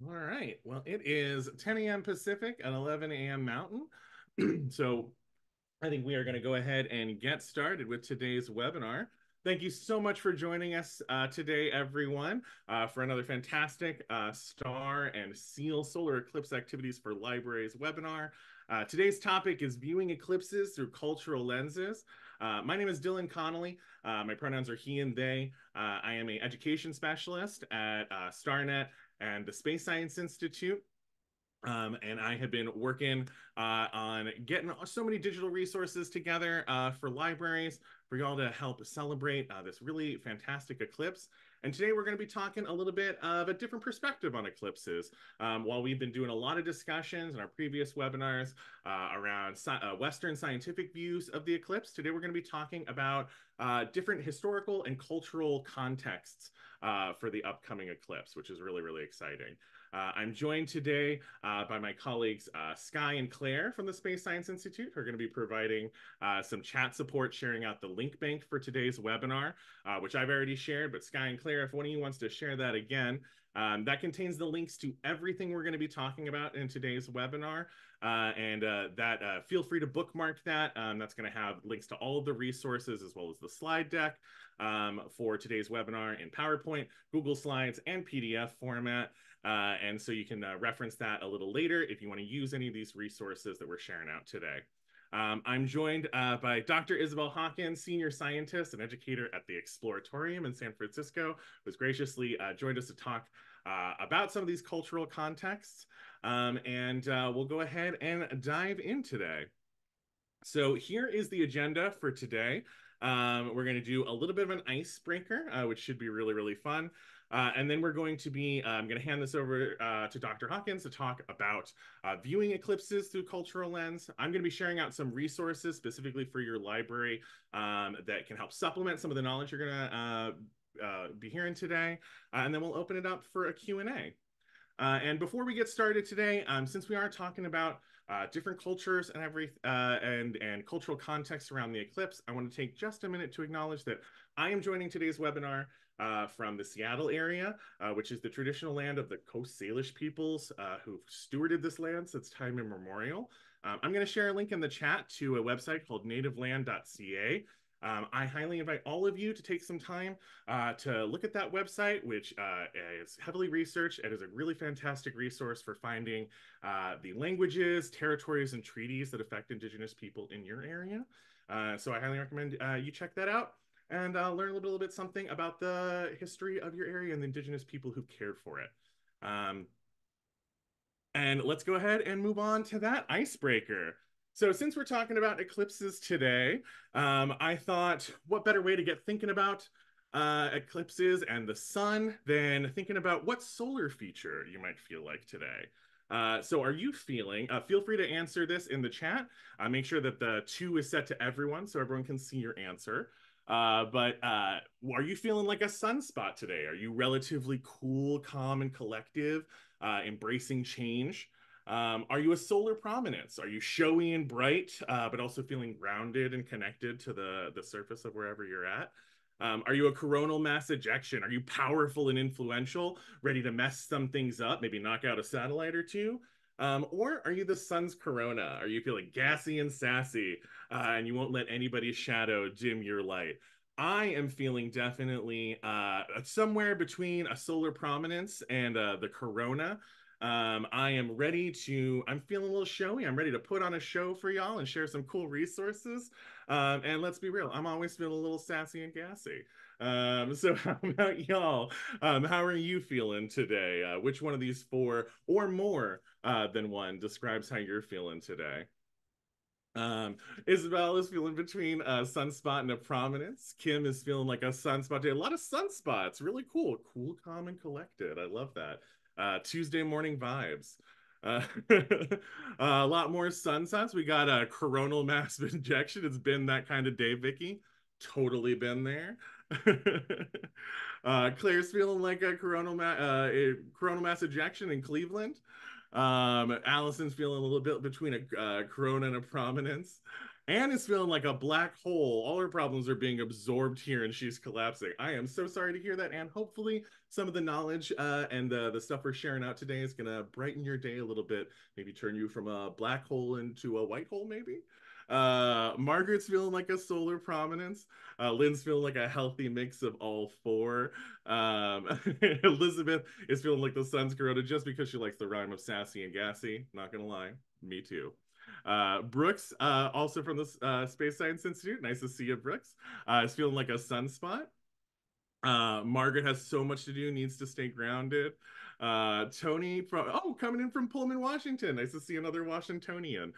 All right. Well, it is 10 a.m. Pacific and 11 a.m. Mountain. So I think we are going to go ahead and get started with today's webinar. Thank you so much for joining us today, everyone, for another fantastic star and seal solar eclipse activities for libraries webinar. Today's topic is viewing eclipses through cultural lenses. My name is Dylan Connolly. My pronouns are he and they. I am an education specialist at STARNet and the Space Science Institute. And I have been working on getting so many digital resources together for libraries for y'all to help celebrate this really fantastic eclipse. And today we're going to be talking a little bit of a different perspective on eclipses. While we've been doing a lot of discussions in our previous webinars around Western scientific views of the eclipse, today we're going to be talking about different historical and cultural contexts for the upcoming eclipse, which is really, really exciting. I'm joined today by my colleagues Sky and Claire from the Space Science Institute, who are going to be providing some chat support, sharing out the link bank for today's webinar, which I've already shared. But Sky and Claire, if one of you wants to share that again, that contains the links to everything we're going to be talking about in today's webinar. Feel free to bookmark that. That's going to have links to all of the resources as well as the slide deck for today's webinar in PowerPoint, Google Slides, and PDF format. And so you can reference that a little later if you want to use any of these resources that we're sharing out today. I'm joined by Dr. Isabel Hawkins, senior scientist and educator at the Exploratorium in San Francisco, who has graciously joined us to talk about some of these cultural contexts. We'll go ahead and dive in today. So here is the agenda for today. We're going to do a little bit of an icebreaker, which should be really, really fun. And then we're going to be, I'm going to hand this over to Dr. Hawkins to talk about viewing eclipses through cultural lens. I'm going to be sharing out some resources specifically for your library that can help supplement some of the knowledge you're going to be hearing today. And then we'll open it up for a Q&A. And before we get started today, since we are talking about different cultures and cultural context around the eclipse, I want to take just a minute to acknowledge that I am joining today's webinar from the Seattle area, which is the traditional land of the Coast Salish peoples who've stewarded this land since time immemorial. I'm going to share a link in the chat to a website called nativeland.ca. I highly invite all of you to take some time to look at that website, which is heavily researched and is a really fantastic resource for finding the languages, territories, and treaties that affect Indigenous people in your area. So I highly recommend you check that out and learn a little bit something about the history of your area and the Indigenous people who've cared for it. And let's go ahead and move on to that icebreaker. So since we're talking about eclipses today, I thought what better way to get thinking about eclipses and the sun than thinking about what solar feature you might feel like today. So are you feeling, feel free to answer this in the chat. Make sure that the 2 is set to everyone so everyone can see your answer. Are you feeling like a sunspot today? Are you relatively cool, calm, and collective, embracing change? Are you a solar prominence? Are you showy and bright, but also feeling grounded and connected to the surface of wherever you're at? Are you a coronal mass ejection? Are you powerful and influential, ready to mess some things up, maybe knock out a satellite or two? Or are you the sun's corona? Are you feeling gassy and sassy, and you won't let anybody's shadow dim your light? I am feeling definitely somewhere between a solar prominence and the corona. I'm feeling a little showy. I'm ready to put on a show for y'all and share some cool resources. And let's be real, I'm always feeling a little sassy and gassy. So how about y'all? How are you feeling today? Which one of these 4 or more than one describes how you're feeling today? Isabel is feeling between a sunspot and a prominence. Kim is feeling like a sunspot day. A lot of sunspots. Really cool. Cool, calm, and collected. I love that. Tuesday morning vibes. A lot more sunspots. We got a coronal mass injection. It's been that kind of day, Vicky. Totally been there. Claire's feeling like a coronal mass ejection in Cleveland. Allison's feeling a little bit between a corona and a prominence. Anne is feeling like a black hole. All her problems are being absorbed here and she's collapsing. I am so sorry to hear that, Anne. Hopefully, some of the knowledge and the stuff we're sharing out today is going to brighten your day a little bit. Maybe turn you from a black hole into a white hole, maybe. Margaret's feeling like a solar prominence. Lynn's feeling like a healthy mix of all four. Elizabeth is feeling like the sun's corroded just because she likes the rhyme of sassy and gassy. Not gonna lie, me too. Brooks, also from the Space Science Institute, nice to see you, Brooks, is feeling like a sunspot. Margaret has so much to do, needs to stay grounded. Tony coming in from Pullman, Washington. Nice to see another Washingtonian.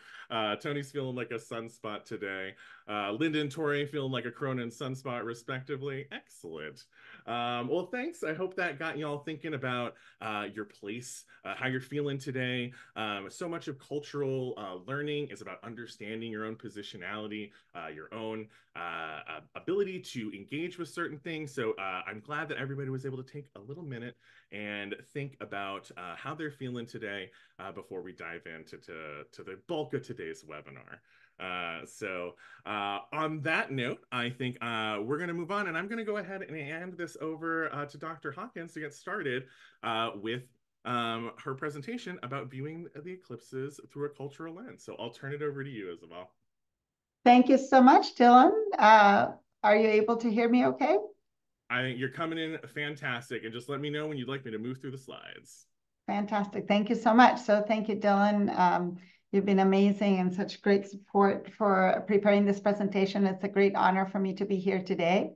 Tony's feeling like a sunspot today. Linda and Tori feeling like a Cronin sunspot, respectively. Excellent. Well, thanks. I hope that got you all thinking about your place, how you're feeling today. So much of cultural learning is about understanding your own positionality, your own ability to engage with certain things. So I'm glad that everybody was able to take a little minute and think about how they're feeling today before we dive into the bulk of today's webinar. On that note, I think we're going to move on, and I'm going to go ahead and hand this over to Dr. Hawkins to get started with her presentation about viewing the eclipses through a cultural lens. So I'll turn it over to you, Isabel. Thank you so much, Dylan. Are you able to hear me okay? I think you're coming in fantastic, and just let me know when you'd like me to move through the slides. Fantastic. Thank you so much. So thank you, Dylan. You've been amazing and such great support for preparing this presentation. It's a great honor for me to be here today.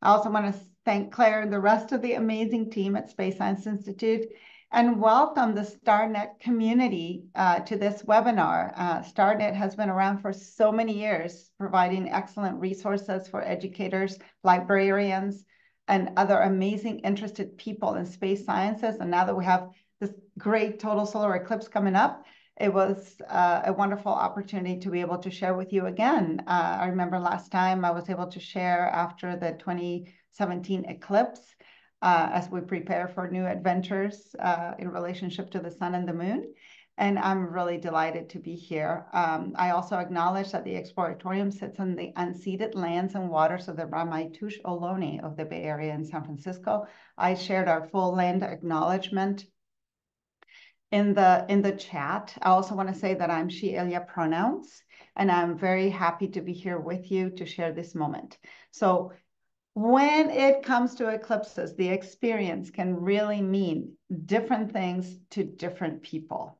I also want to thank Claire and the rest of the amazing team at Space Science Institute and welcome the STARNet community to this webinar. STARNet has been around for so many years, providing excellent resources for educators, librarians, and other amazing interested people in space sciences. And now that we have this great total solar eclipse coming up, it was a wonderful opportunity to be able to share with you again. I remember last time I was able to share after the 2017 eclipse as we prepare for new adventures in relationship to the sun and the moon. And I'm really delighted to be here. I also acknowledge that the Exploratorium sits on the unceded lands and waters of the Ramaytush Ohlone of the Bay Area in San Francisco. I shared our full land acknowledgement in the chat. I also want to say that I'm she, Elia pronouns, and I'm very happy to be here with you to share this moment. So when it comes to eclipses, the experience can really mean different things to different people.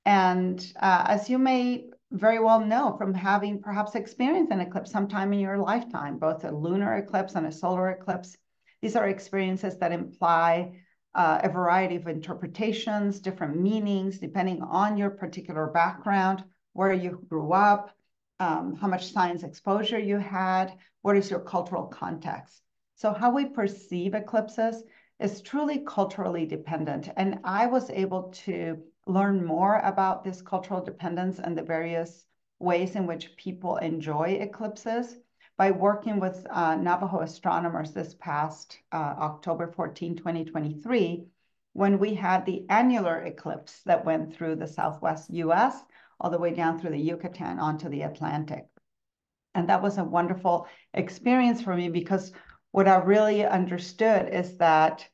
And as you may very well know from having perhaps experienced an eclipse sometime in your lifetime, both a lunar eclipse and a solar eclipse, these are experiences that imply a variety of interpretations, different meanings, depending on your particular background, where you grew up, how much science exposure you had, what is your cultural context. So how we perceive eclipses is truly culturally dependent. And I was able to learn more about this cultural dependence and the various ways in which people enjoy eclipses by working with Navajo astronomers this past October 14, 2023, when we had the annular eclipse that went through the Southwest US, all the way down through the Yucatan onto the Atlantic. And that was a wonderful experience for me because what I really understood is that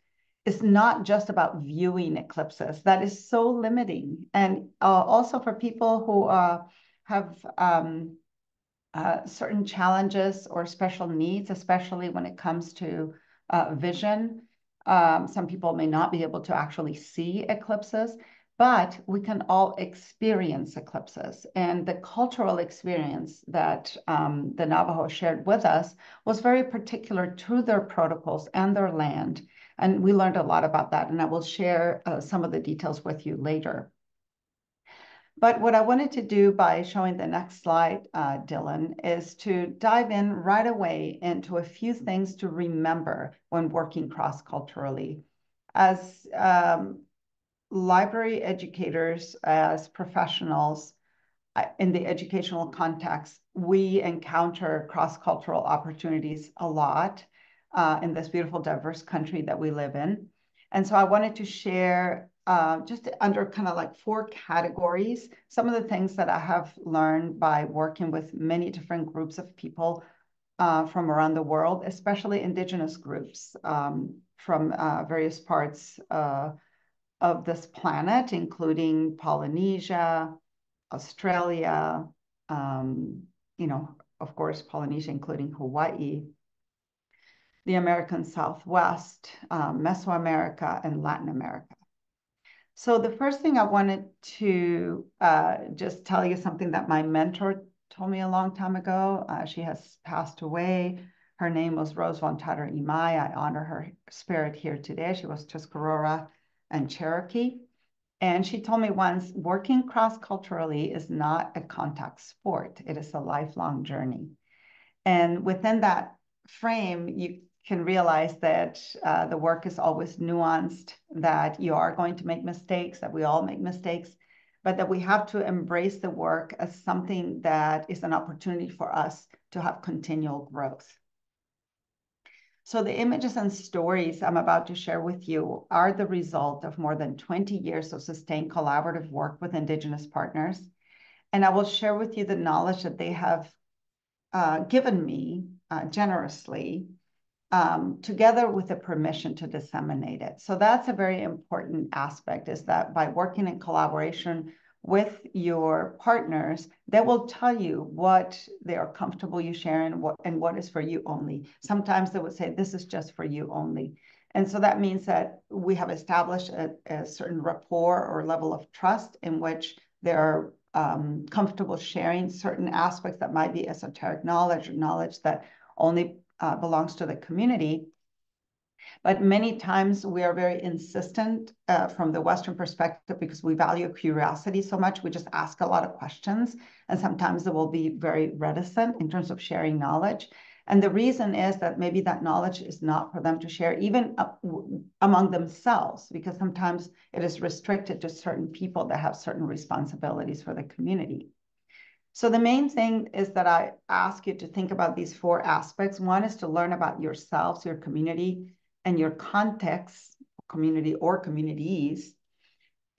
it's not just about viewing eclipses. That is so limiting. And also for people who have certain challenges or special needs, especially when it comes to vision. Some people may not be able to actually see eclipses, but we can all experience eclipses. And the cultural experience that the Navajo shared with us was very particular to their protocols and their land. And we learned a lot about that, and I will share some of the details with you later. But what I wanted to do by showing the next slide, Dylan, is to dive in right away into a few things to remember when working cross-culturally. As library educators, as professionals in the educational context, we encounter cross-cultural opportunities a lot in this beautiful, diverse country that we live in. And so I wanted to share just under kind of like 4 categories, some of the things that I have learned by working with many different groups of people from around the world, especially indigenous groups from various parts of this planet, including Polynesia, Australia, you know, of course, Polynesia, including Hawaii, the American Southwest, Mesoamerica, and Latin America. So the first thing I wanted to just tell you something that my mentor told me a long time ago. She has passed away. Her name was Rose von Tatter Imai. I honor her spirit here today. She was Tuscarora and Cherokee. And she told me once, working cross-culturally is not a contact sport. It is a lifelong journey. And within that frame, you can realize that the work is always nuanced, that you are going to make mistakes, that we all make mistakes, but that we have to embrace the work as something that is an opportunity for us to have continual growth. So the images and stories I'm about to share with you are the result of more than 20 years of sustained collaborative work with Indigenous partners. And I will share with you the knowledge that they have given me generously, together with the permission to disseminate it. So that's a very important aspect, is that by working in collaboration with your partners, they will tell you what they are comfortable you sharing and what is for you only. Sometimes they would say, this is just for you only. And so that means that we have established a certain rapport or level of trust in which they're comfortable sharing certain aspects that might be esoteric knowledge or knowledge that only belongs to the community. But many times we are very insistent from the Western perspective, because we value curiosity so much. We just ask a lot of questions, and sometimes they will be very reticent in terms of sharing knowledge. And the reason is that maybe that knowledge is not for them to share, even among themselves, because sometimes it is restricted to certain people that have certain responsibilities for the community. So the main thing is that I ask you to think about these 4 aspects. One is to learn about yourselves, your community, and your context, community or communities.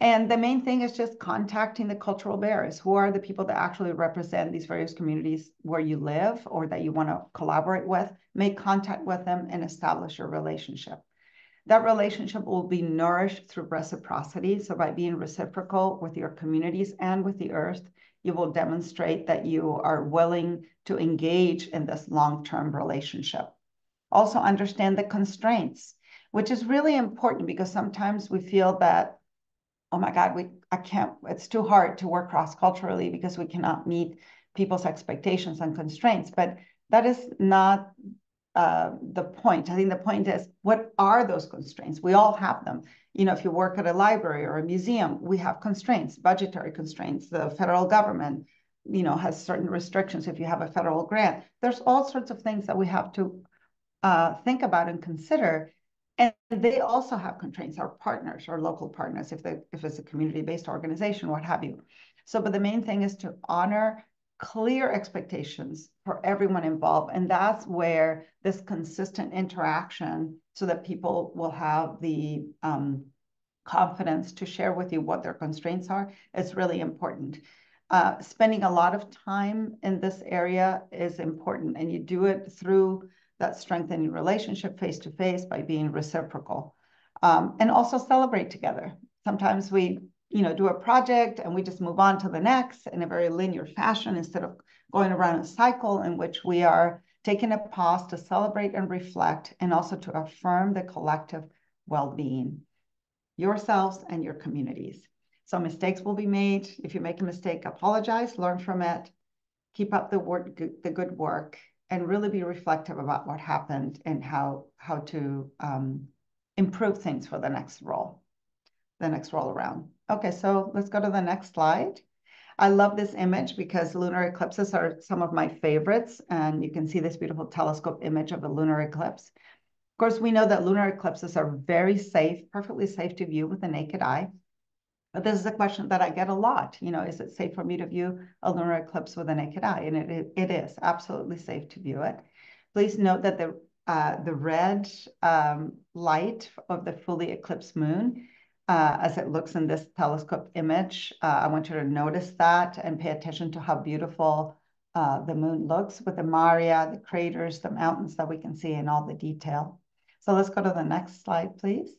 And the main thing is just contacting the cultural bearers. Who are the people that actually represent these various communities where you live or that you want to collaborate with? Make contact with them and establish a relationship. That relationship will be nourished through reciprocity. So by being reciprocal with your communities and with the earth, you will demonstrate that you are willing to engage in this long-term relationship. Also understand the constraints, which is really important, because sometimes we feel that, oh my God, it's too hard to work cross-culturally because we cannot meet people's expectations and constraints. But that is not the point. I think the point is, what are those constraints? We all have them. You know, if you work at a library or a museum, we have constraints, budgetary constraints. The federal government, you know, has certain restrictions. If you have a federal grant, there's all sorts of things that we have to think about and consider. And they also have constraints, our partners, our local partners, if it's a community-based organization, what have you. So, but the main thing is to honor clear expectations for everyone involved. And that's where this consistent interaction, so that people will have the confidence to share with you what their constraints are, is really important. Spending a lot of time in this area is important, and you do it through that strengthening relationship face-to-face by being reciprocal. And also celebrate together. Sometimes we, you know, do a project and we just move on to the next in a very linear fashion, instead of going around a cycle in which we are taking a pause to celebrate and reflect, and also to affirm the collective well-being, yourselves and your communities. So mistakes will be made. If you make a mistake, apologize, learn from it, keep up the good work, and really be reflective about what happened and how to improve things for the next roll around. Okay, so let's go to the next slide. I love this image because lunar eclipses are some of my favorites, and you can see this beautiful telescope image of a lunar eclipse. Of course, we know that lunar eclipses are very safe, perfectly safe to view with the naked eye. But this is a question that I get a lot. You know, is it safe for me to view a lunar eclipse with a naked eye? And it is absolutely safe to view it. Please note that the red light of the fully eclipsed moon as it looks in this telescope image. I want you to notice that and pay attention to how beautiful the moon looks with the Maria, the craters, the mountains that we can see in all the detail. So let's go to the next slide, please.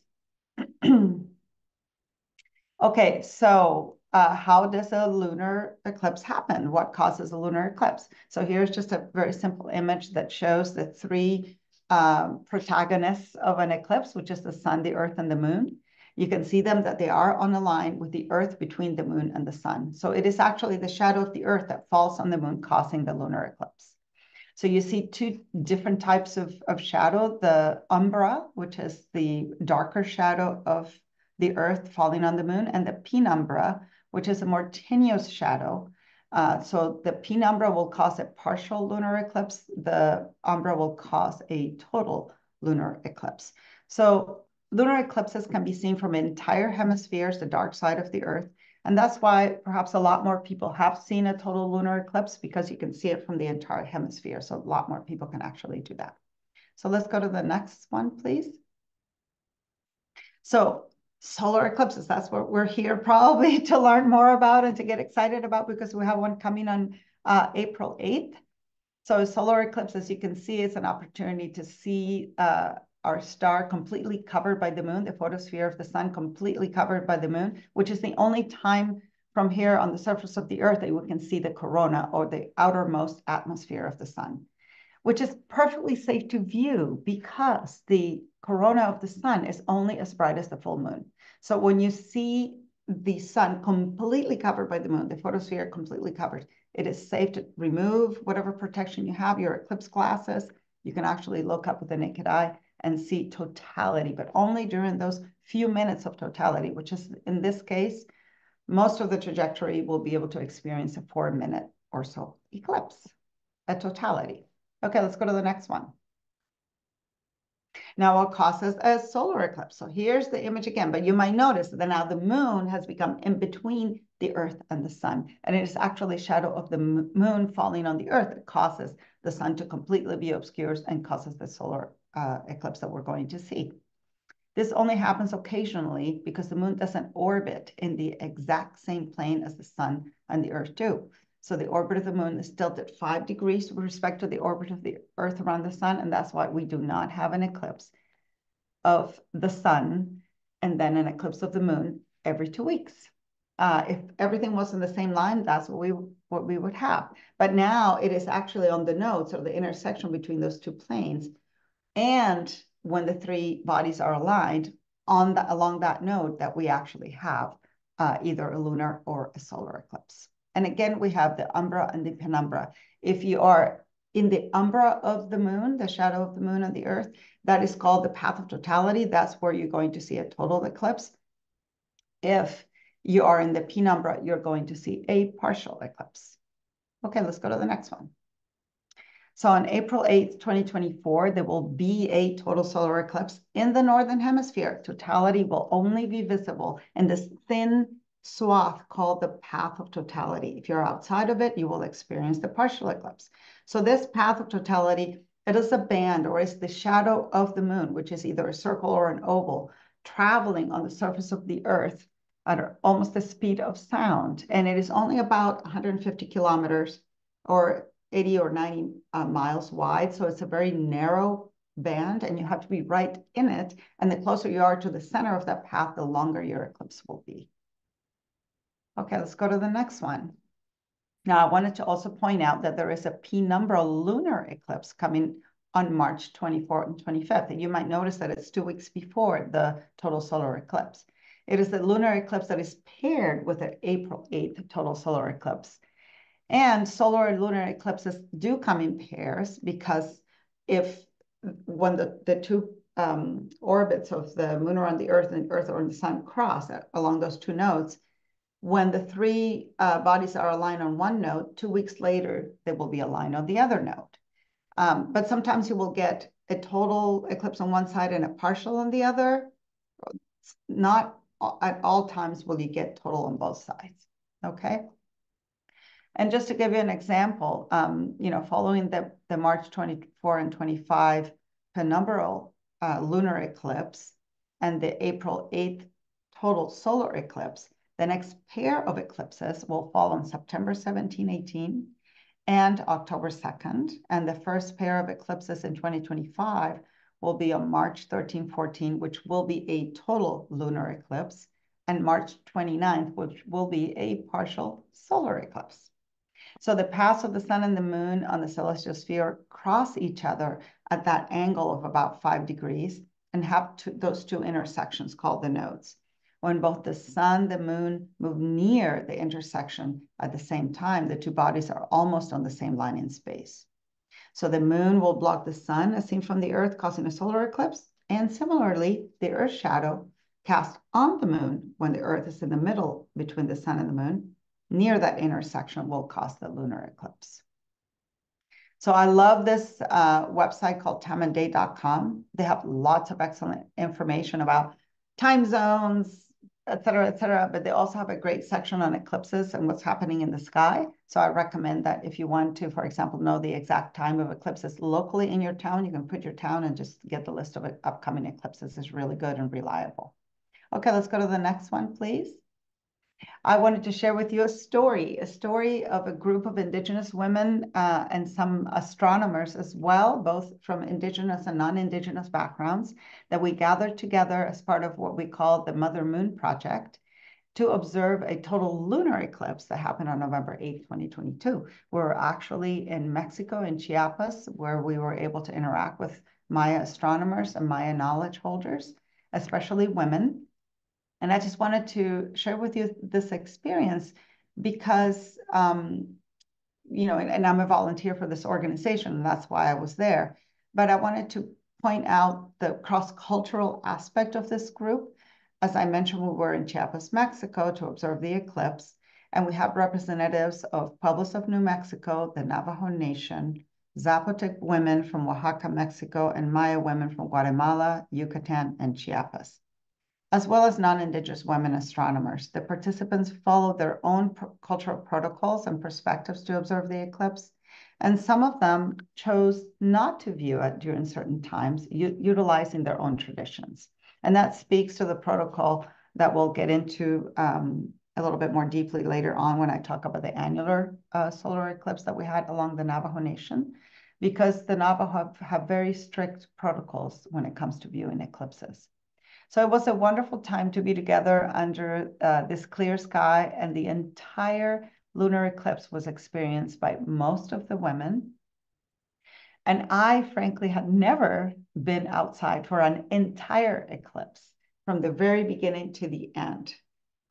Okay, so how does a lunar eclipse happen? What causes a lunar eclipse? So here's just a very simple image that shows the three protagonists of an eclipse, which is the sun, the earth, and the moon. You can see them that they are on a line with the earth between the moon and the sun. So it is actually the shadow of the earth that falls on the moon, causing the lunar eclipse. So you see two different types of shadow, the umbra, which is the darker shadow of the earth falling on the moon, and the penumbra, which is a more tenuous shadow. So the penumbra will cause a partial lunar eclipse. The umbra will cause a total lunar eclipse. So lunar eclipses can be seen from entire hemispheres, the dark side of the earth. And that's why perhaps a lot more people have seen a total lunar eclipse, because you can see it from the entire hemisphere. So a lot more people can actually do that. So let's go to the next one, please. So solar eclipses, that's what we're here probably to learn more about and to get excited about, because we have one coming on April 8th. So solar eclipse, as you can see, is an opportunity to see our star completely covered by the moon, the photosphere of the sun completely covered by the moon, which is the only time from here on the surface of the earth that we can see the corona, or the outermost atmosphere of the sun, which is perfectly safe to view because the corona of the sun is only as bright as the full moon. So when you see the sun completely covered by the moon, the photosphere completely covered, it is safe to remove whatever protection you have, your eclipse glasses. You can actually look up with the naked eye and see totality, but only during those few minutes of totality, which is, in this case, most of the trajectory will be able to experience a 4-minute or so eclipse at totality. Okay, let's go to the next one. Now, what causes a solar eclipse? So here's the image again, but you might notice that now the moon has become in between the earth and the sun, and it is actually shadow of the moon falling on the earth that causes the sun to completely be obscured and causes the solar eclipse that we're going to see. This only happens occasionally because the moon doesn't orbit in the exact same plane as the sun and the earth do. So the orbit of the moon is tilted 5 degrees with respect to the orbit of the earth around the sun, and that's why we do not have an eclipse of the sun and then an eclipse of the moon every 2 weeks. If everything was in the same line, that's what we would have. But now it is actually on the node, so the intersection between those two planes, and when the three bodies are aligned along that node, that we actually have either a lunar or a solar eclipse. And again, we have the umbra and the penumbra. If you are in the umbra of the moon, the shadow of the moon and the earth, that is called the path of totality. That's where you're going to see a total eclipse. If you are in the penumbra, you're going to see a partial eclipse. Okay, let's go to the next one. So on April 8th, 2024, there will be a total solar eclipse in the northern hemisphere. Totality will only be visible in this thin swath called the path of totality. If you're outside of it, you will experience the partial eclipse. So this path of totality, it is a band, or is the shadow of the moon, which is either a circle or an oval, traveling on the surface of the earth at almost the speed of sound. And it is only about 150 kilometers or 80 or 90 miles wide. So it's a very narrow band, and you have to be right in it. And the closer you are to the center of that path, the longer your eclipse will be. Okay, let's go to the next one. Now, I wanted to also point out that there is a penumbral lunar eclipse coming on March 24th and 25th. And you might notice that it's 2 weeks before the total solar eclipse. It is the lunar eclipse that is paired with the April 8th total solar eclipse. And solar and lunar eclipses do come in pairs, because when the two orbits of the moon around the earth and the earth around the sun cross along those two nodes, when the three bodies are aligned on one node, 2 weeks later, they will be aligned on the other node. But sometimes you will get a total eclipse on one side and a partial on the other. Not at all times will you get total on both sides, okay? And just to give you an example, following the March 24 and 25 penumbral lunar eclipse and the April 8th total solar eclipse, the next pair of eclipses will fall on September 17, 18 and October 2nd. And the first pair of eclipses in 2025 will be on March 13, 14, which will be a total lunar eclipse, and March 29th, which will be a partial solar eclipse. So the paths of the sun and the moon on the celestial sphere cross each other at that angle of about 5 degrees and have those two intersections called the nodes. When both the sun and the moon move near the intersection at the same time, the two bodies are almost on the same line in space. So the moon will block the sun as seen from the Earth, causing a solar eclipse. And similarly, the Earth's shadow cast on the moon when the Earth is in the middle between the sun and the moon, near that intersection, will cause the lunar eclipse. So I love this website called timeanddate.com. They have lots of excellent information about time zones, et cetera, but they also have a great section on eclipses and what's happening in the sky. So I recommend that if you want to, for example, know the exact time of eclipses locally in your town, you can put your town and just get the list of upcoming eclipses. It's really good and reliable. Okay, let's go to the next one, please. I wanted to share with you a story of a group of Indigenous women and some astronomers as well, both from Indigenous and non-Indigenous backgrounds, that we gathered together as part of what we call the Mother Moon Project to observe a total lunar eclipse that happened on November 8, 2022. We're actually in Mexico, in Chiapas, where we were able to interact with Maya astronomers and Maya knowledge holders, especially women. And I just wanted to share with you this experience because, you know, and I'm a volunteer for this organization, and that's why I was there. But I wanted to point out the cross-cultural aspect of this group. As I mentioned, we were in Chiapas, Mexico to observe the eclipse, and we have representatives of Pueblos of New Mexico, the Navajo Nation, Zapotec women from Oaxaca, Mexico, and Maya women from Guatemala, Yucatan, and Chiapas, as well as non-Indigenous women astronomers. The participants followed their own cultural protocols and perspectives to observe the eclipse, and some of them chose not to view it during certain times, utilizing their own traditions. And that speaks to the protocol that we'll get into a little bit more deeply later on when I talk about the annular solar eclipse that we had along the Navajo Nation, because the Navajo have very strict protocols when it comes to viewing eclipses. So it was a wonderful time to be together under this clear sky, and the entire lunar eclipse was experienced by most of the women. And I, frankly, had never been outside for an entire eclipse from the very beginning to the end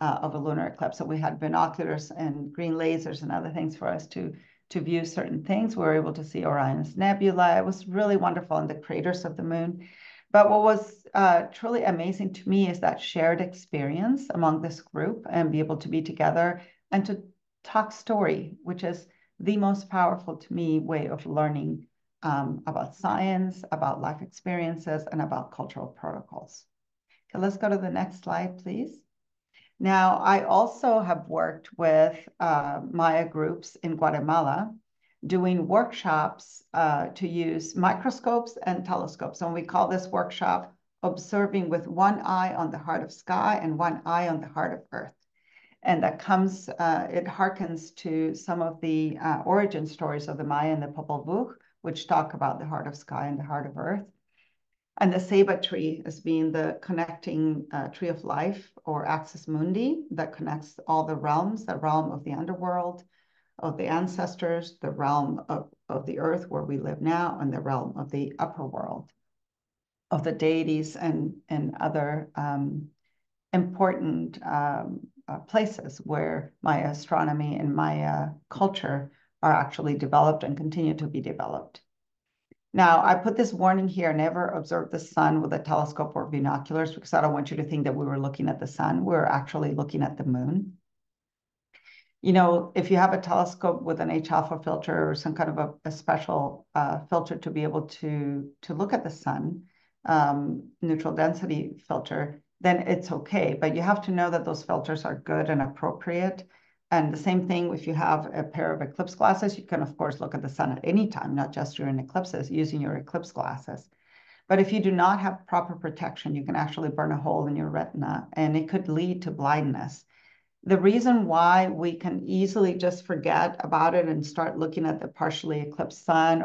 of a lunar eclipse. So we had binoculars and green lasers and other things for us to view certain things. We were able to see Orion's nebula. It was really wonderful, and the craters of the moon. But what was truly amazing to me is that shared experience among this group and be able to be together and to talk story, which is the most powerful to me way of learning about science, about life experiences, and about cultural protocols. Okay, let's go to the next slide, please. Now, I also have worked with Maya groups in Guatemala, doing workshops to use microscopes and telescopes. And we call this workshop Observing with One Eye on the Heart of Sky and One Eye on the Heart of Earth. And that comes, it harkens to some of the origin stories of the Maya and the Popol Vuh, which talk about the heart of sky and the heart of earth. And the Ceiba tree as being the connecting tree of life, or axis mundi, that connects all the realms, the realm of the underworld, of the ancestors, the realm of the earth where we live now, and the realm of the upper world, of the deities and other important places where Maya astronomy and Maya culture are actually developed and continue to be developed. Now, I put this warning here: never observe the sun with a telescope or binoculars, because I don't want you to think that we were looking at the sun. We're actually looking at the moon. You know, if you have a telescope with an H-alpha filter or some kind of a special filter to be able to look at the sun, neutral density filter, then it's okay. But you have to know that those filters are good and appropriate. And the same thing, if you have a pair of eclipse glasses, you can, of course, look at the sun at any time, not just during eclipses, using your eclipse glasses. But if you do not have proper protection, you can actually burn a hole in your retina, and it could lead to blindness. The reason why we can easily just forget about it and start looking at the partially eclipsed sun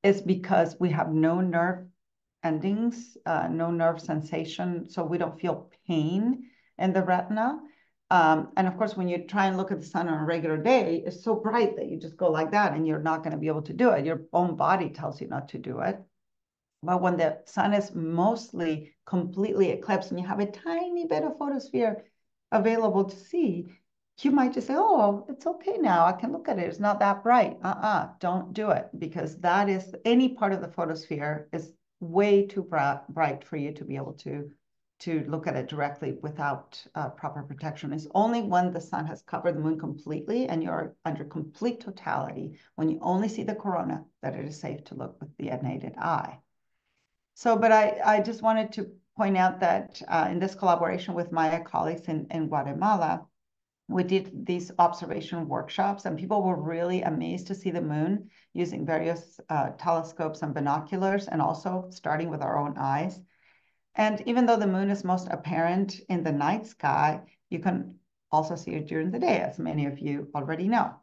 is because we have no nerve endings, no nerve sensation, so we don't feel pain in the retina. And of course, when you try and look at the sun on a regular day, it's so bright that you just go like that and you're not going to be able to do it. Your own body tells you not to do it. But when the sun is mostly completely eclipsed and you have a tiny bit of photosphere available to see, you might just say, oh, it's okay now. I can look at it. It's not that bright. Don't do it, because that is any part of the photosphere is way too bright for you to be able to look at it directly without proper protection. It's only when the sun has covered the moon completely and you're under complete totality, when you only see the corona, that it is safe to look with the unaided eye. So, but I just wanted to point out that in this collaboration with my colleagues in Guatemala, we did these observation workshops, and people were really amazed to see the moon using various telescopes and binoculars, and also starting with our own eyes. And even though the moon is most apparent in the night sky, you can also see it during the day, as many of you already know.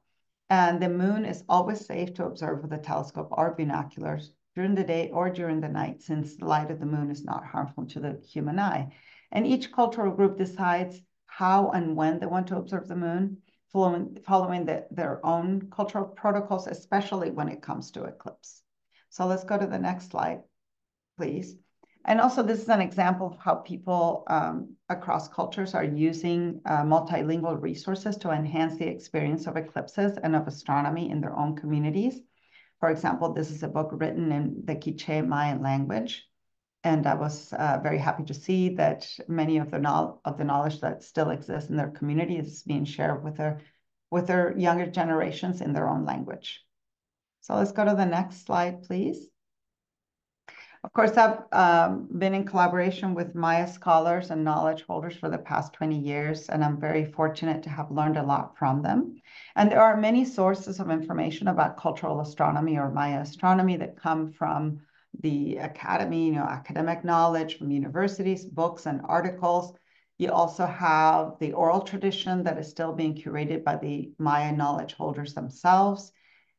And the moon is always safe to observe with a telescope or binoculars during the day or during the night, since the light of the moon is not harmful to the human eye. And each cultural group decides how and when they want to observe the moon, following their own cultural protocols, especially when it comes to eclipse. So let's go to the next slide, please. And also, this is an example of how people across cultures are using multilingual resources to enhance the experience of eclipses and of astronomy in their own communities. For example, this is a book written in the Quiché Mayan language. And I was very happy to see that many of the knowledge that still exists in their community is being shared with their younger generations in their own language. So let's go to the next slide, please. Of course, I've been in collaboration with Maya scholars and knowledge holders for the past 20 years, and I'm very fortunate to have learned a lot from them. And there are many sources of information about cultural astronomy or Maya astronomy that come from the academy, academic knowledge from universities, books, and articles. You also have the oral tradition that is still being curated by the Maya knowledge holders themselves.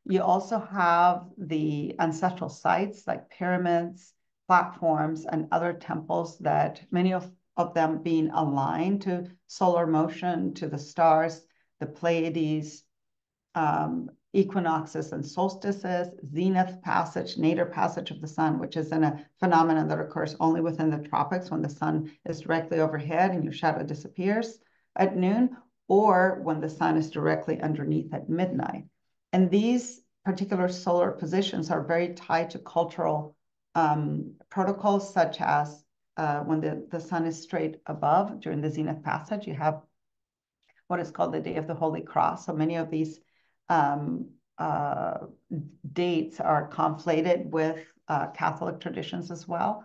You also have the ancestral sites like pyramids, platforms, and other temples that many of them being aligned to solar motion, to the stars, the Pleiades, equinoxes and solstices, zenith passage, nadir passage of the sun, which is a phenomenon that occurs only within the tropics when the sun is directly overhead and your shadow disappears at noon, or when the sun is directly underneath at midnight. And these particular solar positions are very tied to cultural protocols, such as when the sun is straight above during the zenith passage, you have what is called the Day of the Holy Cross. So many of these dates are conflated with Catholic traditions as well.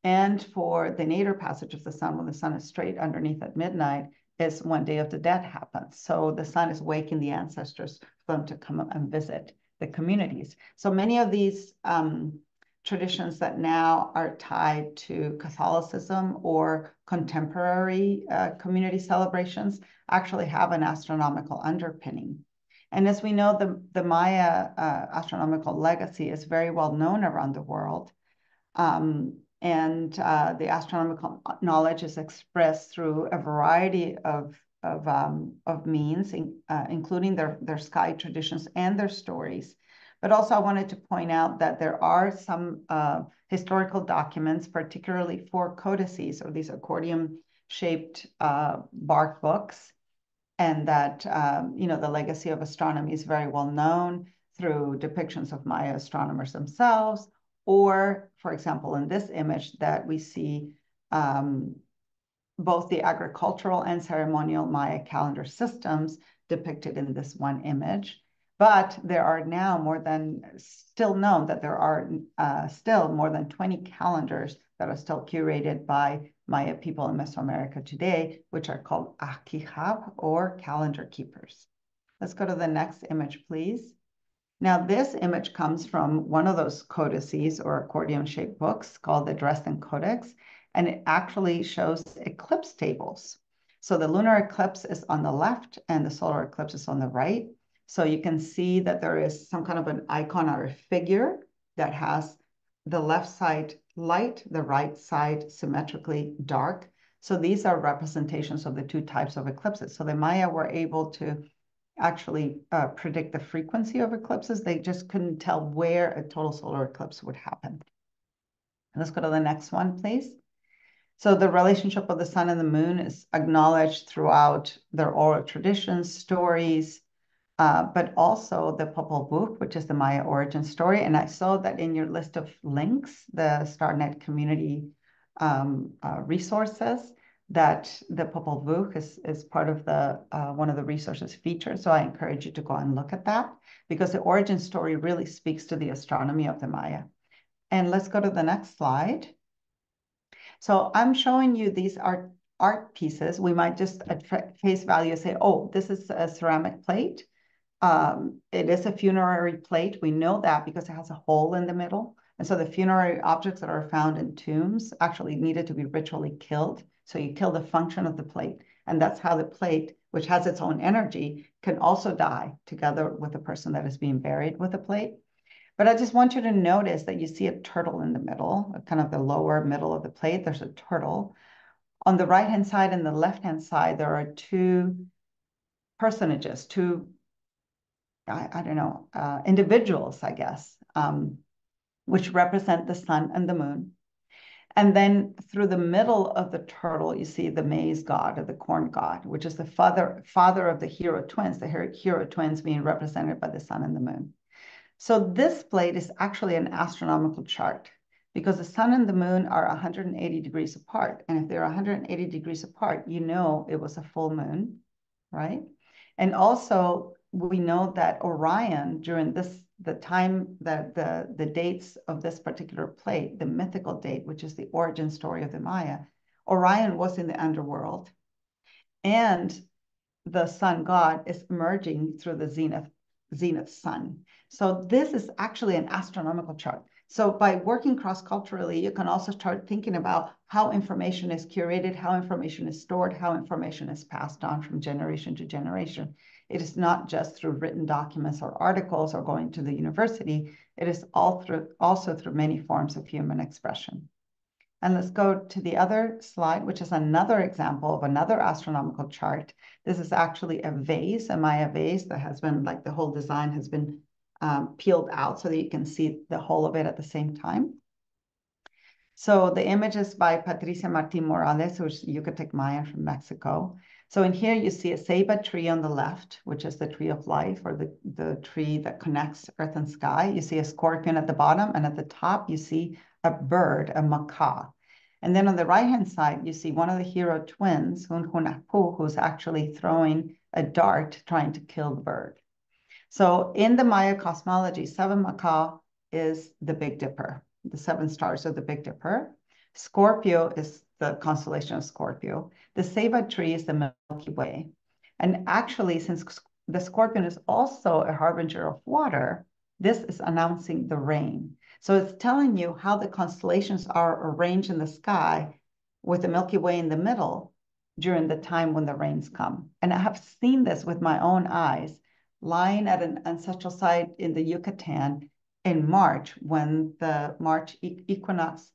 And for the nadir passage of the sun, when the sun is straight underneath at midnight, is when Day of the Dead happens. So the sun is waking the ancestors for them to come and visit the communities. So many of these traditions that now are tied to Catholicism or contemporary community celebrations actually have an astronomical underpinning. And as we know, the Maya astronomical legacy is very well known around the world. And the astronomical knowledge is expressed through a variety of means, including their sky traditions and their stories. But also, I wanted to point out that there are some historical documents, particularly for codices, or these accordion-shaped bark books, and that the legacy of astronomy is very well known through depictions of Maya astronomers themselves, or, for example, in this image that we see both the agricultural and ceremonial Maya calendar systems depicted in this one image. But there are now still known that there are still more than 20 calendars that are still curated by Maya people in Mesoamerica today, which are called Akihab, or calendar keepers. Let's go to the next image, please. Now, this image comes from one of those codices or accordion-shaped books called the Dresden Codex, and it actually shows eclipse tables. So the lunar eclipse is on the left and the solar eclipse is on the right. So you can see that there is some kind of an icon or a figure that has the left side light, the right side symmetrically dark. So these are representations of the two types of eclipses. So the Maya were able to actually predict the frequency of eclipses. They just couldn't tell where a total solar eclipse would happen. Let's go to the next one, please. So the relationship of the sun and the moon is acknowledged throughout their oral traditions, stories, but also the Popol Vuh, which is the Maya origin story. And I saw that in your list of links, the STARNet community resources, that the Popol Vuh is part of the one of the resources featured. So I encourage you to go and look at that, because the origin story really speaks to the astronomy of the Maya. And let's go to the next slide. So I'm showing you these art pieces. We might just at face value say, oh, this is a ceramic plate. It is a funerary plate. We know that because it has a hole in the middle. And so the funerary objects that are found in tombs actually needed to be ritually killed. So you kill the function of the plate. And that's how the plate, which has its own energy, can also die together with the person that is being buried with the plate. But I just want you to notice that you see a turtle in the middle, kind of the lower middle of the plate. There's a turtle. On the right-hand side and the left-hand side, there are two personages, I don't know, individuals, I guess, which represent the sun and the moon. And then through the middle of the turtle, you see the maize god or the corn god, which is the father of the hero twins, the hero twins being represented by the sun and the moon. So this plate is actually an astronomical chart, because the sun and the moon are 180 degrees apart. And if they're 180 degrees apart, you know it was a full moon, right? And also, we know that Orion, during the time that the dates of this particular plate, the mythical date, which is the origin story of the Maya, Orion was in the underworld, and the sun god is emerging through the zenith sun. So this is actually an astronomical chart. So by working cross-culturally, you can also start thinking about how information is curated, how information is stored, how information is passed on from generation to generation. It is not just through written documents or articles or going to the university. It is also through many forms of human expression. And let's go to the other slide, which is another example of another astronomical chart. This is actually a vase, a Maya vase that has been, like, the whole design has been peeled out so that you can see the whole of it at the same time. So the image is by Patricia Martin Morales, who's Yucatec Mayan from Mexico. So in here you see a ceiba tree on the left, which is the tree of life, or the tree that connects earth and sky. You see a scorpion at the bottom, and at the top you see a bird, a macaw. And then on the right-hand side, you see one of the hero twins, Hunhunapu, who's actually throwing a dart trying to kill the bird. So in the Maya cosmology, seven macaw is the Big Dipper. The seven stars are the Big Dipper. Scorpio is the constellation of Scorpio. The ceiba tree is the Milky Way. And actually, since the scorpion is also a harbinger of water, this is announcing the rain. So it's telling you how the constellations are arranged in the sky with the Milky Way in the middle during the time when the rains come. And I have seen this with my own eyes, lying at an ancestral site in the Yucatan in March, when the March equinox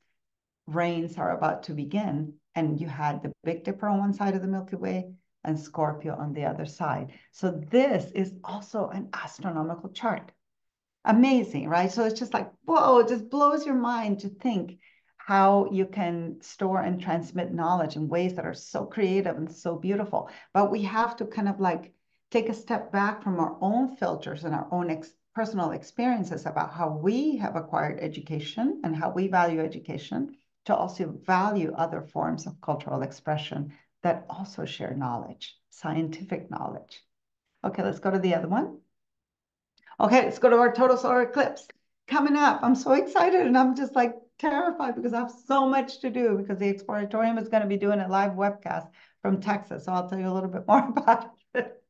rains are about to begin, and you had the Big Dipper on one side of the Milky Way and Scorpio on the other side. So this is also an astronomical chart. Amazing, right? So it's just like, whoa, it just blows your mind to think how you can store and transmit knowledge in ways that are so creative and so beautiful. But we have to kind of like take a step back from our own filters and our own personal experiences about how we have acquired education and how we value education, to also value other forms of cultural expression that also share knowledge, scientific knowledge. Okay, let's go to the other one. Okay, let's go to our total solar eclipse coming up. I'm so excited, and I'm just like terrified because I have so much to do, because the Exploratorium is going to be doing a live webcast from Texas. So I'll tell you a little bit more about it.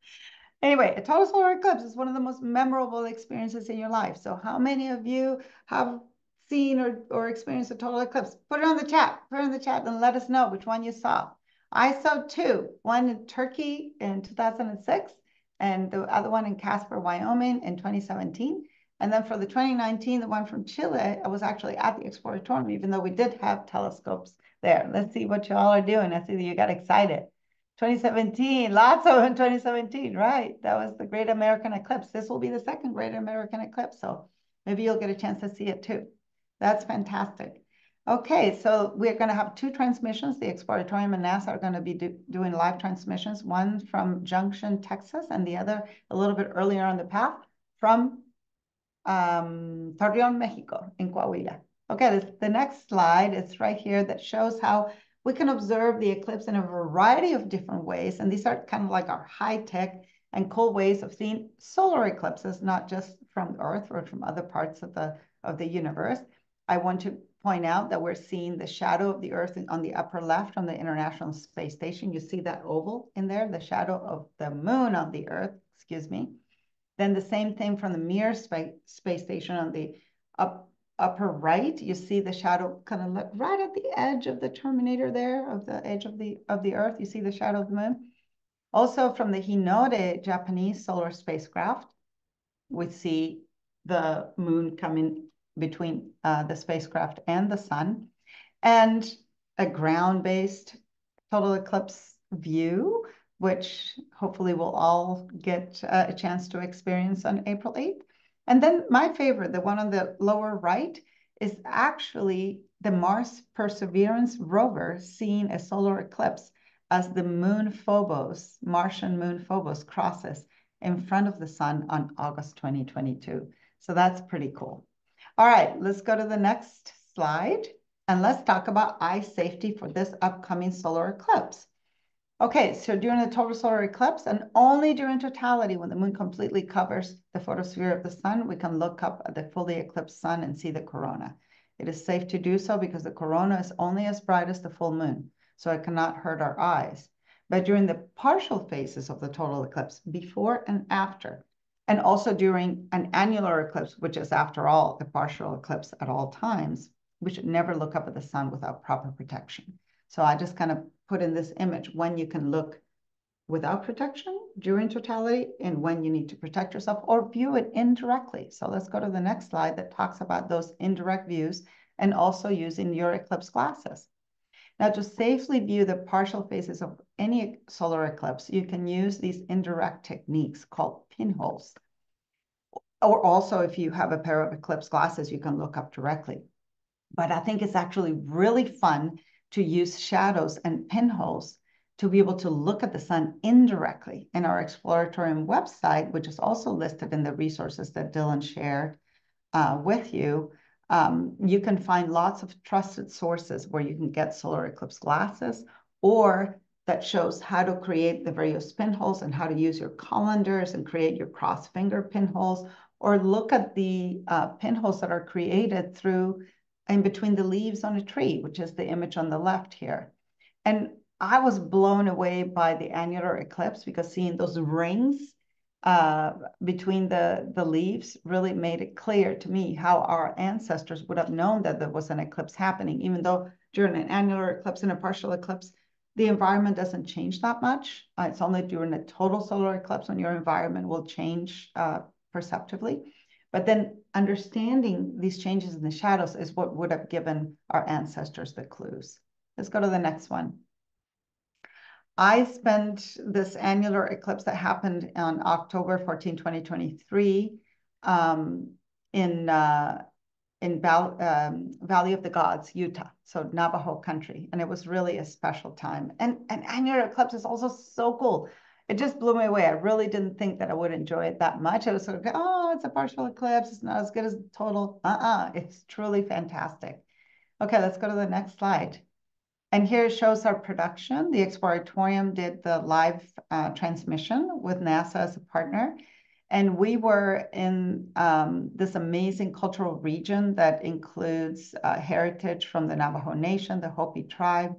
Anyway, a total solar eclipse is one of the most memorable experiences in your life. So how many of you have seen or experienced a total eclipse? Put it on the chat. Put it in the chat and let us know which one you saw. I saw two, one in Turkey in 2006 and the other one in Casper, Wyoming in 2017. And then for the 2019, the one from Chile, I was actually at the Exploratorium, even though we did have telescopes there. Let's see what y'all are doing. I see that you got excited. 2017, lots of them in 2017, right? That was the Great American Eclipse. This will be the second Great American Eclipse, so maybe you'll get a chance to see it too. That's fantastic. Okay, so we're going to have two transmissions. The Exploratorium and NASA are going to be doing live transmissions, one from Junction, Texas, and the other a little bit earlier on the path from Torreon, Mexico, in Coahuila. Okay, the next slide is right here that shows how we can observe the eclipse in a variety of different ways. And these are kind of like our high-tech and cool ways of seeing solar eclipses, not just from Earth or from other parts of the universe. I want to point out that we're seeing the shadow of the Earth on the upper left on the International Space Station. You see that oval in there, the shadow of the moon on the Earth, excuse me. Then the same thing from the Mir space station on the upper right. You see the shadow kind of look right at the edge of the terminator there, of the edge of the Earth. You see the shadow of the moon. Also from the Hinode Japanese solar spacecraft, we see the moon coming between the spacecraft and the sun. And a ground-based total eclipse view, which hopefully we'll all get a chance to experience on April 8th. And then my favorite, the one on the lower right, is actually the Mars Perseverance rover seeing a solar eclipse as the moon Phobos, Martian moon Phobos, crosses in front of the sun on August 2022. So that's pretty cool. All right, let's go to the next slide. And let's talk about eye safety for this upcoming solar eclipse. Okay, so during the total solar eclipse, and only during totality, when the moon completely covers the photosphere of the sun, we can look up at the fully eclipsed sun and see the corona. It is safe to do so because the corona is only as bright as the full moon, so it cannot hurt our eyes. But during the partial phases of the total eclipse, before and after, and also during an annular eclipse, which is, after all, a partial eclipse at all times, we should never look up at the sun without proper protection. So I just kind of put in this image when you can look without protection during totality and when you need to protect yourself or view it indirectly. So let's go to the next slide that talks about those indirect views and also using your eclipse glasses. Now, to safely view the partial phases of any solar eclipse, you can use these indirect techniques called pinholes. Or also, if you have a pair of eclipse glasses, you can look up directly. But I think it's actually really fun to use shadows and pinholes to be able to look at the sun indirectly. In our Exploratorium website, which is also listed in the resources that Dylan shared with you, you can find lots of trusted sources where you can get solar eclipse glasses, or that shows how to create the various pinholes and how to use your colanders and create your cross finger pinholes, or look at the pinholes that are created through in between the leaves on a tree, which is the image on the left here. And I was blown away by the annular eclipse because seeing those rings between the leaves really made it clear to me how our ancestors would have known that there was an eclipse happening, even though during an annular eclipse and a partial eclipse, the environment doesn't change that much. It's only during a total solar eclipse when your environment will change perceptively. But then understanding these changes in the shadows is what would have given our ancestors the clues. Let's go to the next one. I spent this annular eclipse that happened on October 14, 2023 in Valley of the Gods, Utah, so Navajo country. And it was really a special time. And an annular eclipse is also so cool. It just blew me away. I really didn't think that I would enjoy it that much. It was sort of, oh, it's a partial eclipse. It's not as good as total. It's truly fantastic. Okay, let's go to the next slide. And here shows our production. The Exploratorium did the live transmission with NASA as a partner. And we were in this amazing cultural region that includes heritage from the Navajo Nation, the Hopi tribe,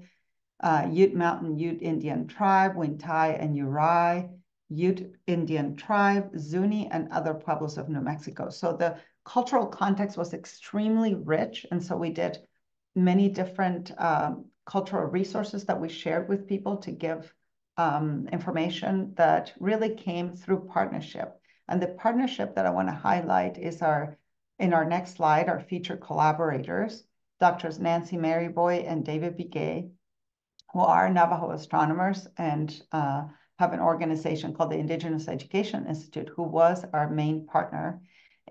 Ute Mountain Ute Indian tribe, Wintai and Uri, Ute Indian tribe, Zuni, and other pueblos of New Mexico. So the cultural context was extremely rich. And so we did many different cultural resources that we shared with people to give information that really came through partnership. And the partnership that I want to highlight is in our next slide, our featured collaborators, Doctors Nancy Maryboy and David Begay, who are Navajo astronomers and have an organization called the Indigenous Education Institute, who was our main partner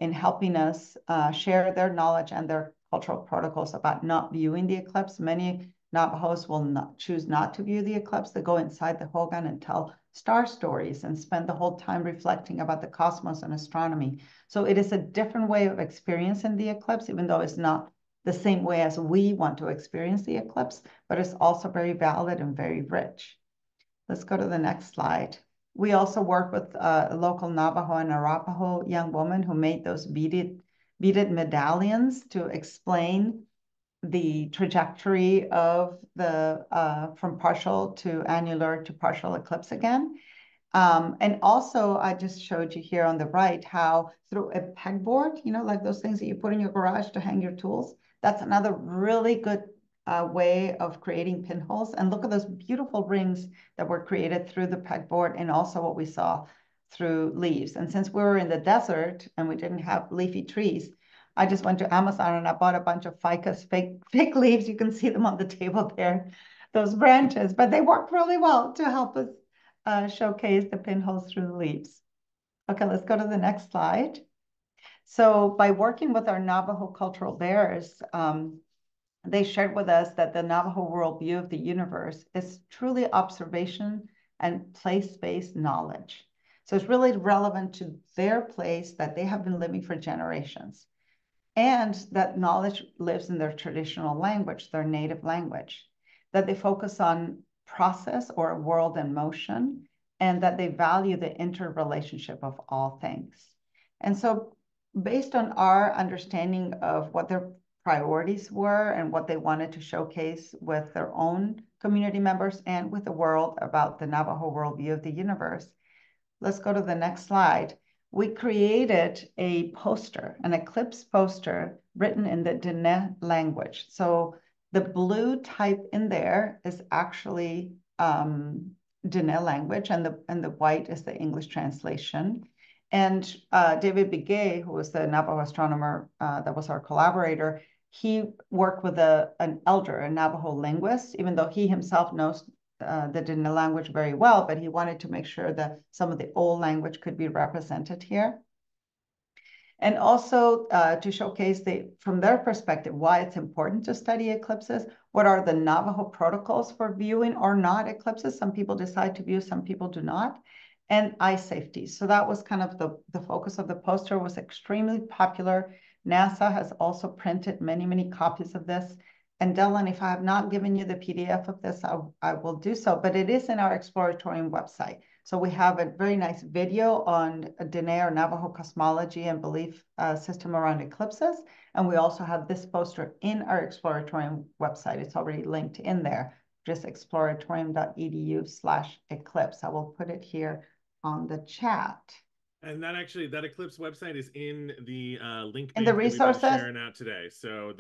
in helping us share their knowledge and their cultural protocols about not viewing the eclipse. Many Navajos will choose not to view the eclipse. They go inside the hogan and tell star stories and spend the whole time reflecting about the cosmos and astronomy. So it is a different way of experiencing the eclipse, even though it's not the same way as we want to experience the eclipse, but it's also very valid and very rich. Let's go to the next slide. We also work with a local Navajo and Arapaho young woman who made those beaded medallions to explain the trajectory of the from partial to annular to partial eclipse again. And also, I just showed you here on the right how through a pegboard, you know, like those things that you put in your garage to hang your tools, that's another really good way of creating pinholes. And look at those beautiful rings that were created through the pegboard and also what we saw through leaves. And since we were in the desert and we didn't have leafy trees, I just went to Amazon and I bought a bunch of ficus fake leaves. You can see them on the table there, those branches, but they worked really well to help us showcase the pinholes through the leaves. Okay, let's go to the next slide. So by working with our Navajo cultural bearers, they shared with us that the Navajo worldview of the universe is truly observation and place-based knowledge. So it's really relevant to their place that they have been living for generations. And that knowledge lives in their traditional language, their native language, that they focus on process or a world in motion, and that they value the interrelationship of all things. And so based on our understanding of what their priorities were and what they wanted to showcase with their own community members and with the world about the Navajo worldview of the universe, let's go to the next slide. We created a poster, an eclipse poster written in the Diné language. So the blue type in there is actually Diné language, and the white is the English translation. And David Begay, who was the Navajo astronomer that was our collaborator, he worked with an elder, a Navajo linguist, even though he himself knows the Diné language very well, but he wanted to make sure that some of the old language could be represented here. And also to showcase from their perspective, why it's important to study eclipses, what are the Navajo protocols for viewing or not eclipses. Some people decide to view, some people do not, and eye safety. So that was kind of the focus of the poster. Was extremely popular. NASA has also printed many, many copies of this. And Dylan, if I have not given you the PDF of this, I will do so, but it is in our Exploratorium website. So we have a very nice video on Diné or Navajo cosmology and belief system around eclipses. And we also have this poster in our Exploratorium website. It's already linked in there, just exploratorium.edu/eclipse. I will put it here on the chat. And that Eclipse website is in the link in the resources that we've been sharing out today. So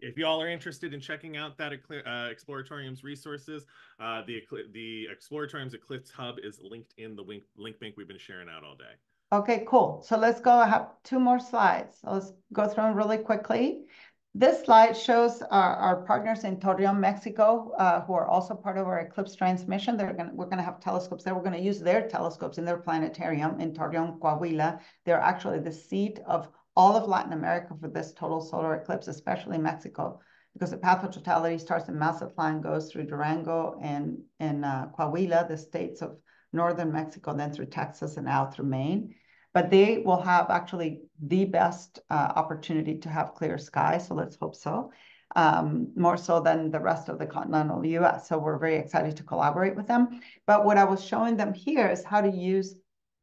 if y'all are interested in checking out that Exploratorium's resources, the Exploratorium's Eclipse Hub is linked in the link bank we've been sharing out all day. Okay, cool. So let's go. I have 2 more slides. So let's go through them really quickly. This slide shows our partners in Torreon, Mexico, who are also part of our Eclipse transmission. We're gonna have telescopes there. We're gonna use their telescopes in their planetarium in Torreon, Coahuila. They're actually the seat of all of Latin America for this total solar eclipse, especially Mexico, because the path of totality starts in Mazatlan, goes through Durango and Coahuila, the states of northern Mexico, then through Texas and out through Maine. But they will have actually the best opportunity to have clear skies, so let's hope so, more so than the rest of the continental US. So we're very excited to collaborate with them. But what I was showing them here is how to use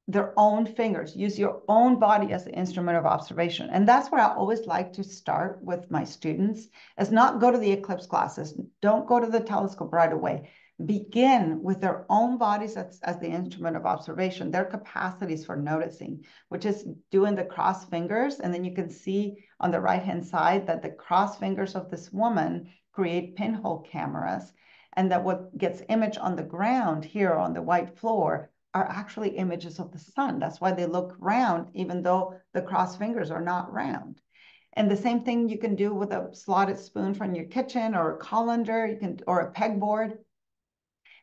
their own fingers, use your own body as the instrument of observation. And that's where I always like to start with my students, is not go to the eclipse classes, don't go to the telescope right away. begin with their own bodies as the instrument of observation, their capacities for noticing, which is doing the cross fingers. And then you can see on the right-hand side that the cross fingers of this woman create pinhole cameras, and that what gets imaged on the ground here on the white floor are actually images of the sun. That's why they look round, even though the cross fingers are not round. And the same thing you can do with a slotted spoon from your kitchen, or a colander, or a pegboard.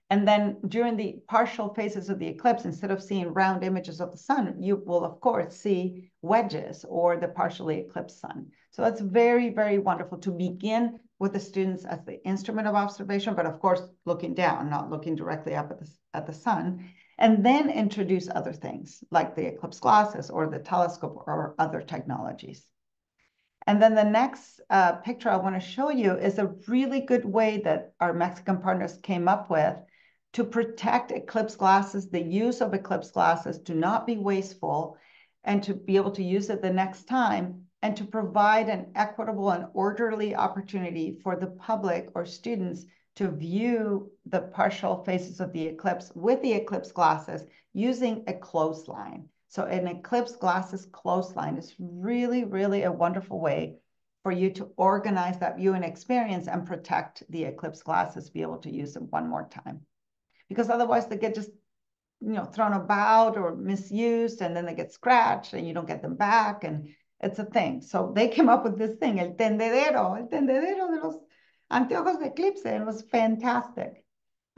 And then during the partial phases of the eclipse, instead of seeing round images of the sun, you will, of course, see wedges or the partially eclipsed sun. So it's very, very wonderful to begin with the students as the instrument of observation, but of course, looking down, not looking directly up at the sun, and then introduce other things like the eclipse glasses or the telescope or other technologies. And then the next picture I want to show you is a really good way that our Mexican partners came up with to protect eclipse glasses, the use of eclipse glasses, to not be wasteful, and to be able to use it the next time, and to provide an equitable and orderly opportunity for the public or students to view the partial phases of the eclipse with the eclipse glasses using a clothesline. So an eclipse glasses clothesline is really, really a wonderful way for you to organize that viewing experience and protect the eclipse glasses, be able to use them one more time. Because otherwise they get just, thrown about or misused, and then they get scratched and you don't get them back, and it's a thing. So they came up with this thing, el tendedero de los anteojos de eclipse. It was fantastic.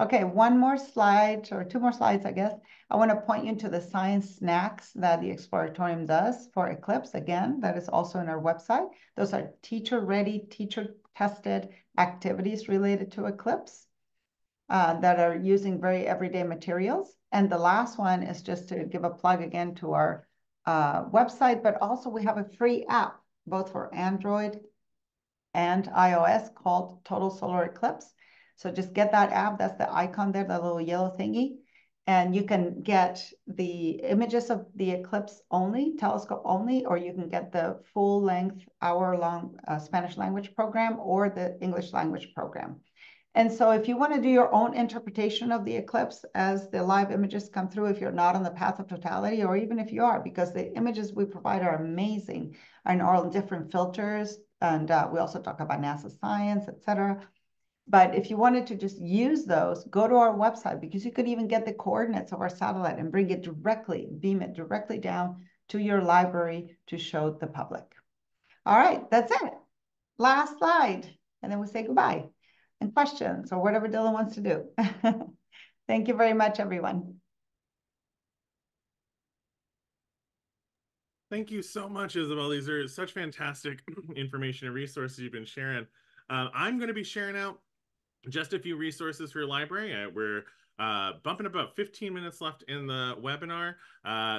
Okay, one more slide, or two more slides, I guess. I want to point you to the science snacks that the Exploratorium does for Eclipse. Again, that is also on our website. Those are teacher-ready, teacher-tested activities related to Eclipse that are using very everyday materials. And the last one is just to give a plug again to our website, but also we have a free app, both for Android and iOS, called Total Solar Eclipse. So just get that app. That's the icon there, the little yellow thingy. And you can get the images of the eclipse only, telescope only, or you can get the full-length, hour-long Spanish language program or the English language program. And so if you want to do your own interpretation of the eclipse as the live images come through, if you're not on the path of totality, or even if you are, because the images we provide are amazing, and all different filters. And we also talk about NASA science, etc. But if you wanted to just use those, go to our website, because you could even get the coordinates of our satellite and bring it directly, beam it directly down to your library to show the public. All right, that's it. Last slide, and then we say goodbye. And questions, or whatever Dylan wants to do. Thank you very much, everyone. Thank you so much, Isabel. These are such fantastic information and resources you've been sharing. I'm going to be sharing out just a few resources for your library. We're bumping about 15 minutes left in the webinar,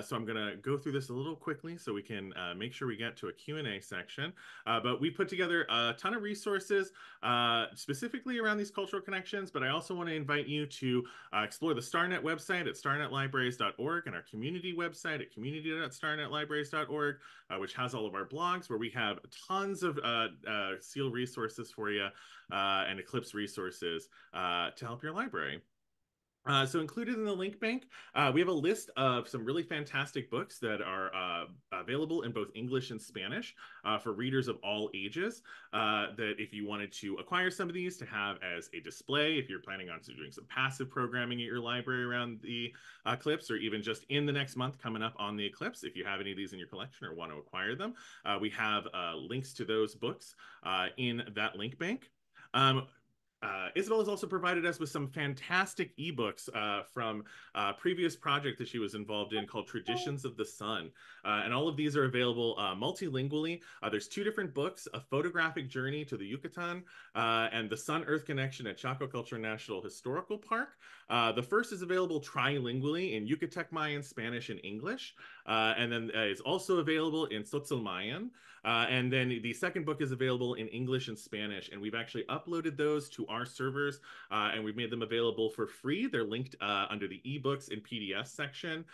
so I'm going to go through this a little quickly so we can make sure we get to a Q&A section. But we put together a ton of resources specifically around these cultural connections, but I also want to invite you to explore the STARNet website at starnetlibraries.org, and our community website at community.starnetlibraries.org, which has all of our blogs, where we have tons of SEAL resources for you and Eclipse resources to help your library. So included in the link bank, we have a list of some really fantastic books that are available in both English and Spanish for readers of all ages, that if you wanted to acquire some of these to have as a display, if you're planning on doing some passive programming at your library around the eclipse, or even just in the next month coming up on the eclipse, if you have any of these in your collection or want to acquire them, we have links to those books in that link bank. Isabel has also provided us with some fantastic ebooks from a previous project that she was involved in called Traditions of the Sun. And all of these are available multilingually. There's two different books: A Photographic Journey to the Yucatan and The Sun-Earth Connection at Chaco Cultural National Historical Park. The first is available trilingually in Yucatec Mayan, Spanish, and English. And then is also available in Tzotzil Mayan. And then the second book is available in English and Spanish. And we've actually uploaded those to our servers, and we've made them available for free. They're linked under the ebooks and PDF section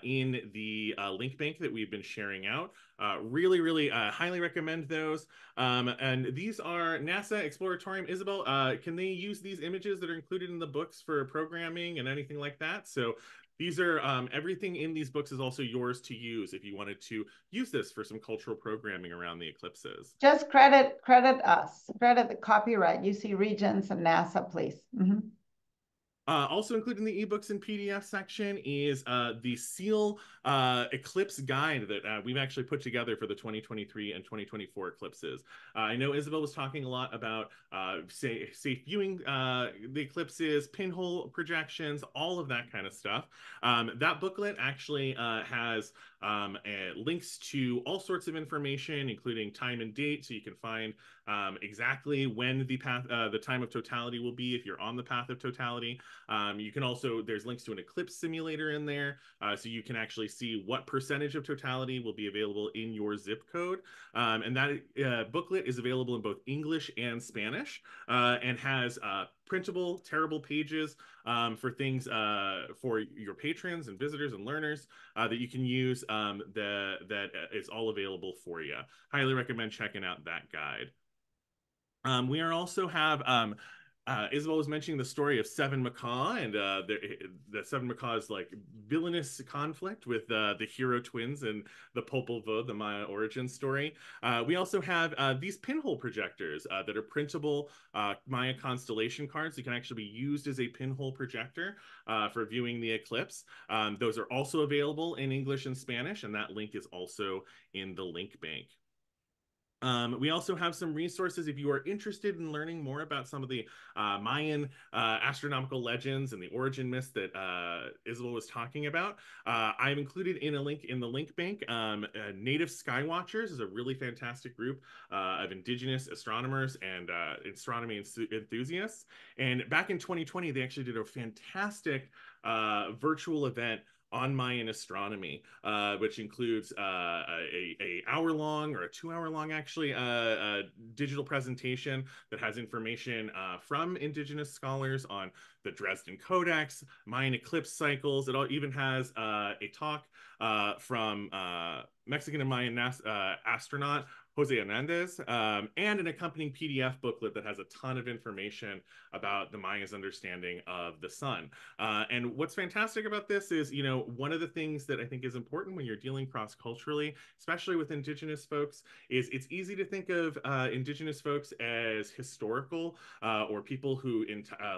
in the link bank that we've been sharing out. Really, really highly recommend those. And these are NASA Exploratorium. Isabel, can they use these images that are included in the books for programming and anything like that? So these are everything in these books is also yours to use if you wanted to use this for some cultural programming around the eclipses. Just credit us, credit the copyright, UC Regents and NASA, please. Also included in the ebooks and PDF section is the SEAL Eclipse guide that we've actually put together for the 2023 and 2024 eclipses. I know Isabel was talking a lot about safe viewing the eclipses, pinhole projections, all of that kind of stuff. That booklet actually has links to all sorts of information, including time and date, so you can find exactly when the time of totality will be if you're on the path of totality. You can also, there's links to an eclipse simulator in there, so you can actually see what percentage of totality will be available in your zip code. And that booklet is available in both English and Spanish, and has printable, tearable pages for things for your patrons and visitors and learners that you can use that is all available for you. Highly recommend checking out that guide. We are also have Isabel was mentioning the story of Seven Macaw and the Seven Macaw's like villainous conflict with the hero twins and the Popol Vuh, the Maya origin story. We also have these pinhole projectors that are printable Maya constellation cards that can actually be used as a pinhole projector for viewing the eclipse. Those are also available in English and Spanish, and that link is also in the link bank. We also have some resources if you are interested in learning more about some of the Mayan astronomical legends and the origin myths that Isabel was talking about. I've included in a link in the link bank. Native Skywatchers is a really fantastic group of indigenous astronomers and astronomy enthusiasts. And back in 2020, they actually did a fantastic virtual event on Mayan astronomy, which includes a hour-long or a 2-hour-long, actually, digital presentation that has information from indigenous scholars on the Dresden Codex, Mayan eclipse cycles. It all even has a talk from Mexican and Mayan astronaut Jose Hernandez, and an accompanying PDF booklet that has a ton of information about the Mayas' understanding of the sun. And what's fantastic about this is, you know, one of the things that I think is important when you're dealing cross-culturally, especially with indigenous folks, is it's easy to think of indigenous folks as historical or people who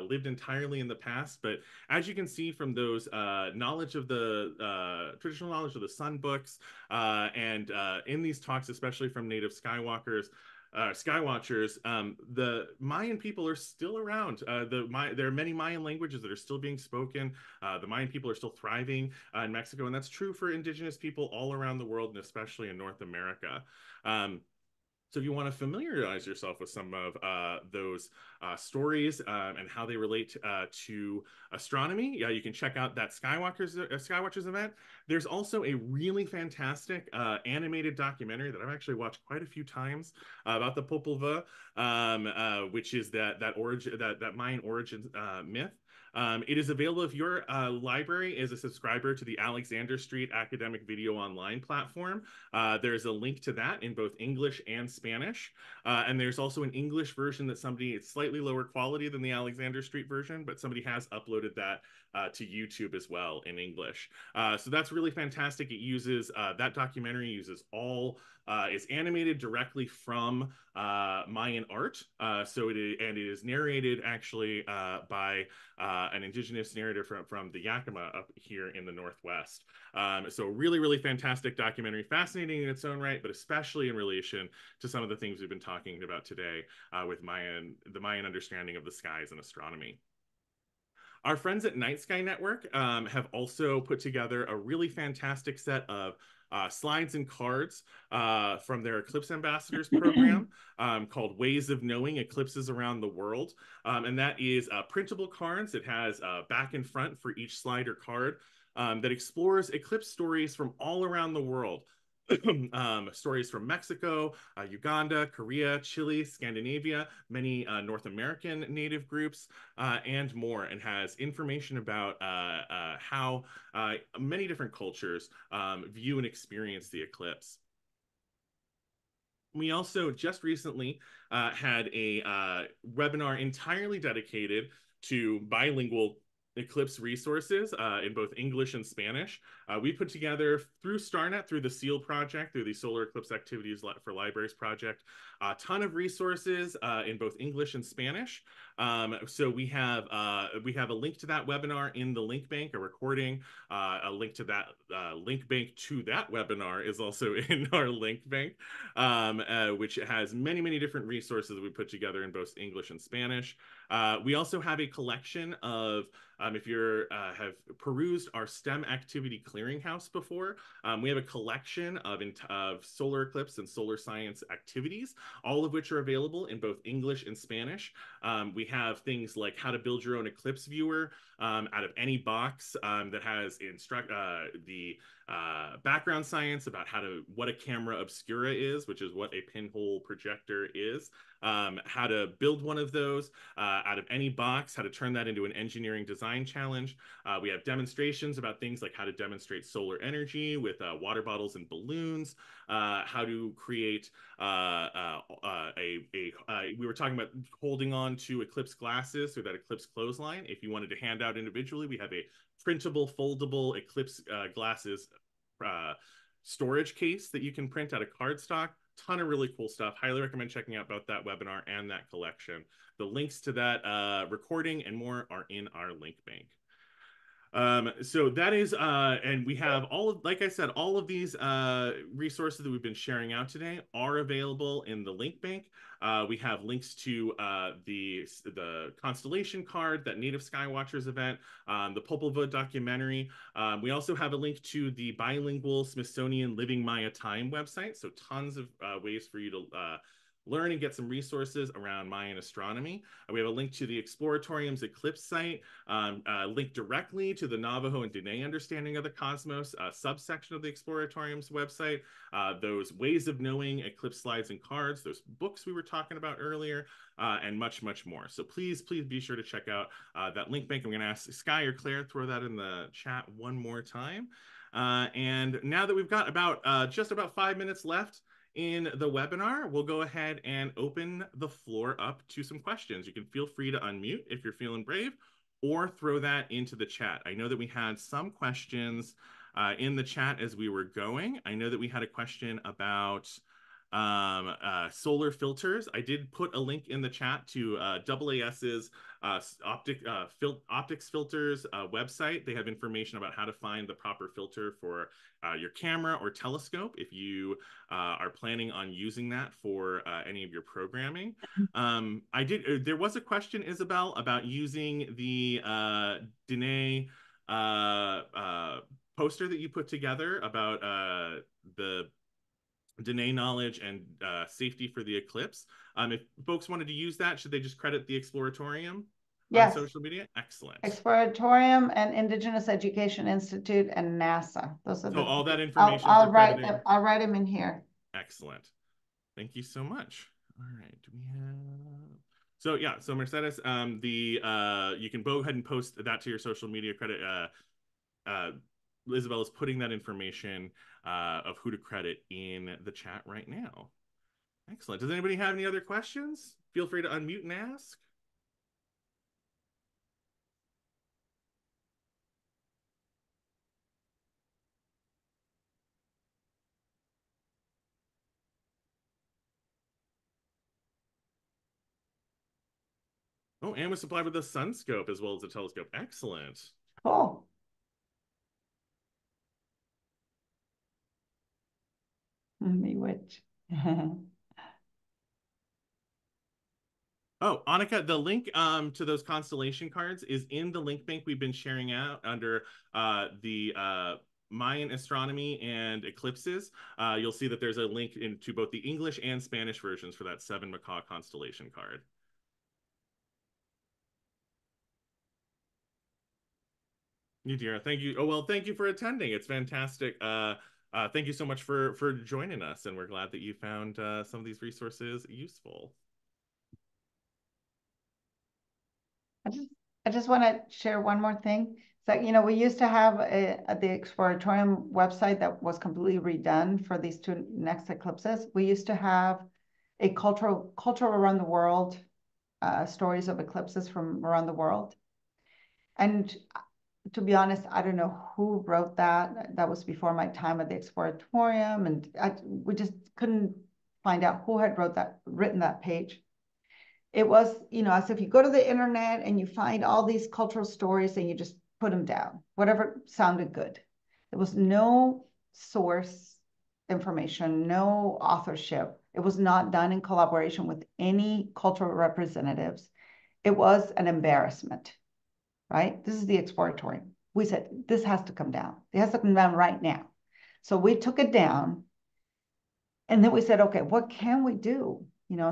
lived entirely in the past. But as you can see from those knowledge of the traditional knowledge of the sun books, and in these talks, especially from Native Skywatchers, the Mayan people are still around. There are many Mayan languages that are still being spoken. The Mayan people are still thriving in Mexico, and that's true for indigenous people all around the world, and especially in North America. So if you want to familiarize yourself with some of those stories and how they relate to astronomy, you can check out that Skywatchers event. There's also a really fantastic animated documentary that I've actually watched quite a few times about the Popol Vuh, which is that Mayan origin myth. It is available if your library is a subscriber to the Alexander Street Academic Video Online platform. There's a link to that in both English and Spanish. And there's also an English version that it's slightly lower quality than the Alexander Street version, but somebody has uploaded that to YouTube as well in English. So that's really fantastic. It uses, that documentary uses is animated directly from Mayan art. It is narrated actually by an indigenous narrator from the Yakima up here in the Northwest. So really, really fantastic documentary, fascinating in its own right, but especially in relation to some of the things we've been talking about today with the Mayan understanding of the skies and astronomy. Our friends at Night Sky Network have also put together a really fantastic set of slides and cards from their Eclipse Ambassadors program called Ways of Knowing Eclipses Around the World. And that is printable cards. It has back and front for each slide or card that explores eclipse stories from all around the world. stories from Mexico, Uganda, Korea, Chile, Scandinavia, many North American native groups, and more, and has information about how many different cultures view and experience the eclipse. We also just recently had a webinar entirely dedicated to bilingual Eclipse resources in both English and Spanish. We put together through STARNet, through the SEAL project, through the Solar Eclipse Activities for Libraries project, a ton of resources in both English and Spanish. So we have a link to that webinar in the link bank, a recording, a link to that link bank to that webinar is also in our link bank, which has many different resources that we put together in both English and Spanish. We also have a collection of if you have perused our STEM activity clearinghouse before, we have a collection of solar eclipse and solar science activities, all of which are available in both English and Spanish. We have things like how to build your own eclipse viewer out of any box that has the background science about what a camera obscura is, which is what a pinhole projector is, how to build one of those out of any box, how to turn that into an engineering design challenge. We have demonstrations about things like how to demonstrate solar energy with water bottles and balloons, how to create we were talking about holding on to eclipse glasses through that eclipse clothesline. If you wanted to hand out individually, we have a printable, foldable eclipse glasses storage case that you can print out of cardstock. Ton of really cool stuff. Highly recommend checking out both that webinar and that collection. The links to that recording and more are in our link bank. So that is, and we have like I said, all of these resources that we've been sharing out today are available in the link bank. We have links to the Constellation card, that Native Skywatchers event, the Popelvuh documentary. We also have a link to the bilingual Smithsonian Living Maya Time website. So tons of ways for you to learn and get some resources around Mayan astronomy. We have a link to the Exploratorium's Eclipse site, a link directly to the Navajo and Dene understanding of the cosmos, a subsection of the Exploratorium's website, those ways of knowing eclipse slides and cards, those books we were talking about earlier, and much more. So please be sure to check out that link bank. I'm going to ask Sky or Claire throw that in the chat one more time. And now that we've got just about 5 minutes left in the webinar, we'll go ahead and open the floor up to some questions. You can feel free to unmute if you're feeling brave, or throw that into the chat. I know that we had some questions in the chat as we were going. I know that we had a question about solar filters. I did put a link in the chat to AAS's optics filters website. They have information about how to find the proper filter for your camera or telescope if you are planning on using that for any of your programming. There was a question, Isabel, about using the Dene poster that you put together about the Dene knowledge and safety for the eclipse. If folks wanted to use that, should they just credit the Exploratorium on social media? Excellent. Exploratorium and Indigenous Education Institute and NASA. Those are all that information. I'll write them in here. Excellent. Thank you so much. All right. Do we have? So yeah. So Mercedes, you can go ahead and post that to your social media credit. Isabel is putting that information of who to credit in the chat right now. Excellent. Does anybody have any other questions? Feel free to unmute and ask. Oh, and was supplied with a sun scope as well as a telescope. Excellent. Cool. Let me which. Oh, Annika, the link to those constellation cards is in the link bank we've been sharing out under the Mayan astronomy and eclipses. You'll see that there's a link into both the English and Spanish versions for that 7 Macaw constellation card. Yadira, thank you. Oh, well, thank you for attending. It's fantastic. thank you so much for joining us, and we're glad that you found some of these resources useful. I just, I just want to share one more thing. So, we used to have the Exploratorium website that was completely redone for these two next eclipses. We used to have a cultural around the world, stories of eclipses from around the world. And to be honest, I don't know who wrote that. That was before my time at the Exploratorium, and we just couldn't find out who had written that page. It was, as if you go to the internet and you find all these cultural stories and you just put them down, whatever sounded good. There was no source information, no authorship. It was not done in collaboration with any cultural representatives. It was an embarrassment, right? This is the Exploratorium. We said, this has to come down. It has to come down right now. So we took it down. And then we said, okay, what can we do?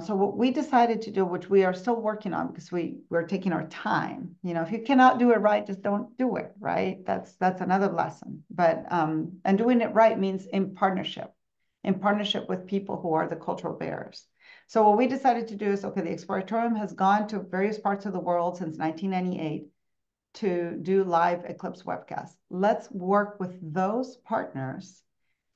So what we decided to do, which we are still working on because we're taking our time. If you cannot do it right, just don't do it, right? That's another lesson. But and doing it right means in partnership with people who are the cultural bearers. So what we decided to do is, okay, the Exploratorium has gone to various parts of the world since 1998 to do live eclipse webcasts. Let's work with those partners,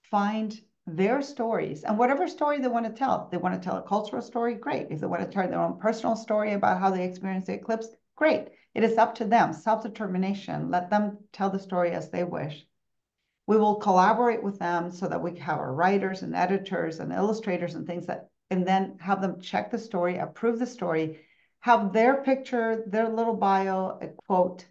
find their stories, and whatever story they want to tell. If they want to tell a cultural story, great. If they want to tell their own personal story about how they experienced the eclipse, great. It is up to them, self-determination. Let them tell the story as they wish. We will collaborate with them so that we have our writers and editors and illustrators and things and then have them check the story, approve the story, have their picture, their little bio, a quote.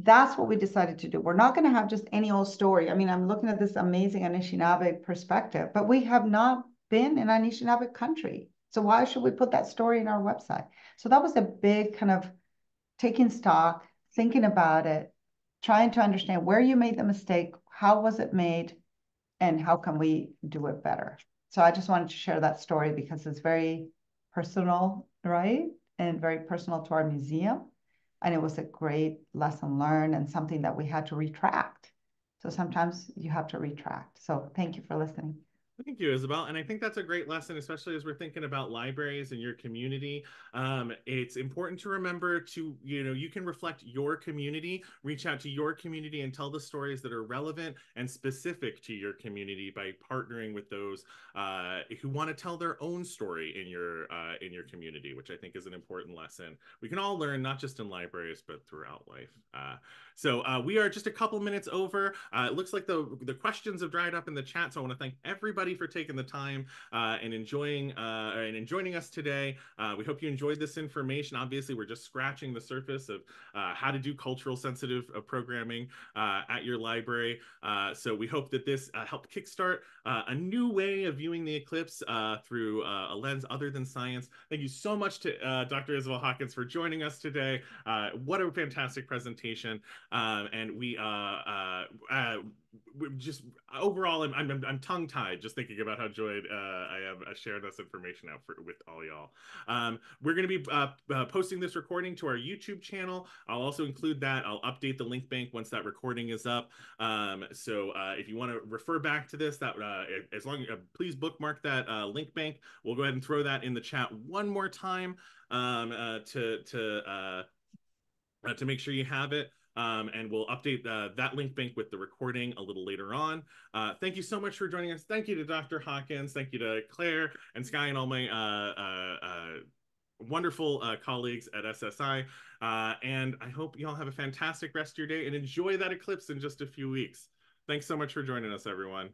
That's what we decided to do. We're not going to have just any old story. I mean, I'm looking at this amazing Anishinaabe perspective, but we have not been in Anishinaabe country. So why should we put that story in our website? So that was a big kind of taking stock, thinking about it, trying to understand where you made the mistake, how was it made, and how can we do it better? So I just wanted to share that story because it's very personal, right? And very personal to our museum. And it was a great lesson learned and something that we had to retract. So sometimes you have to retract. So thank you for listening. Thank you, Isabel. And I think that's a great lesson, especially as we're thinking about libraries and your community. It's important to remember to, you can reflect your community, reach out to your community and tell the stories that are relevant and specific to your community by partnering with those who want to tell their own story in your community, which I think is an important lesson. We can all learn, not just in libraries, but throughout life. So we are just a couple minutes over. It looks like the questions have dried up in the chat, so I want to thank everybody for taking the time and joining us today. We hope you enjoyed this information. Obviously, we're just scratching the surface of how to do cultural sensitive programming at your library. So we hope that this helped kickstart a new way of viewing the eclipse through a lens other than science. Thank you so much to Dr. Isabel Hawkins for joining us today. What a fantastic presentation. And we're just overall, I'm tongue-tied just thinking about how joyed I am sharing this information out with all y'all. We're going to be posting this recording to our YouTube channel. I'll also include that. I'll update the link bank once that recording is up. So if you want to refer back to this, please bookmark that link bank. We'll go ahead and throw that in the chat one more time to make sure you have it. And we'll update that link bank with the recording a little later on. Thank you so much for joining us. Thank you to Dr. Hawkins. Thank you to Claire and Sky and all my wonderful colleagues at SSI. And I hope you all have a fantastic rest of your day and enjoy that eclipse in just a few weeks. Thanks so much for joining us, everyone.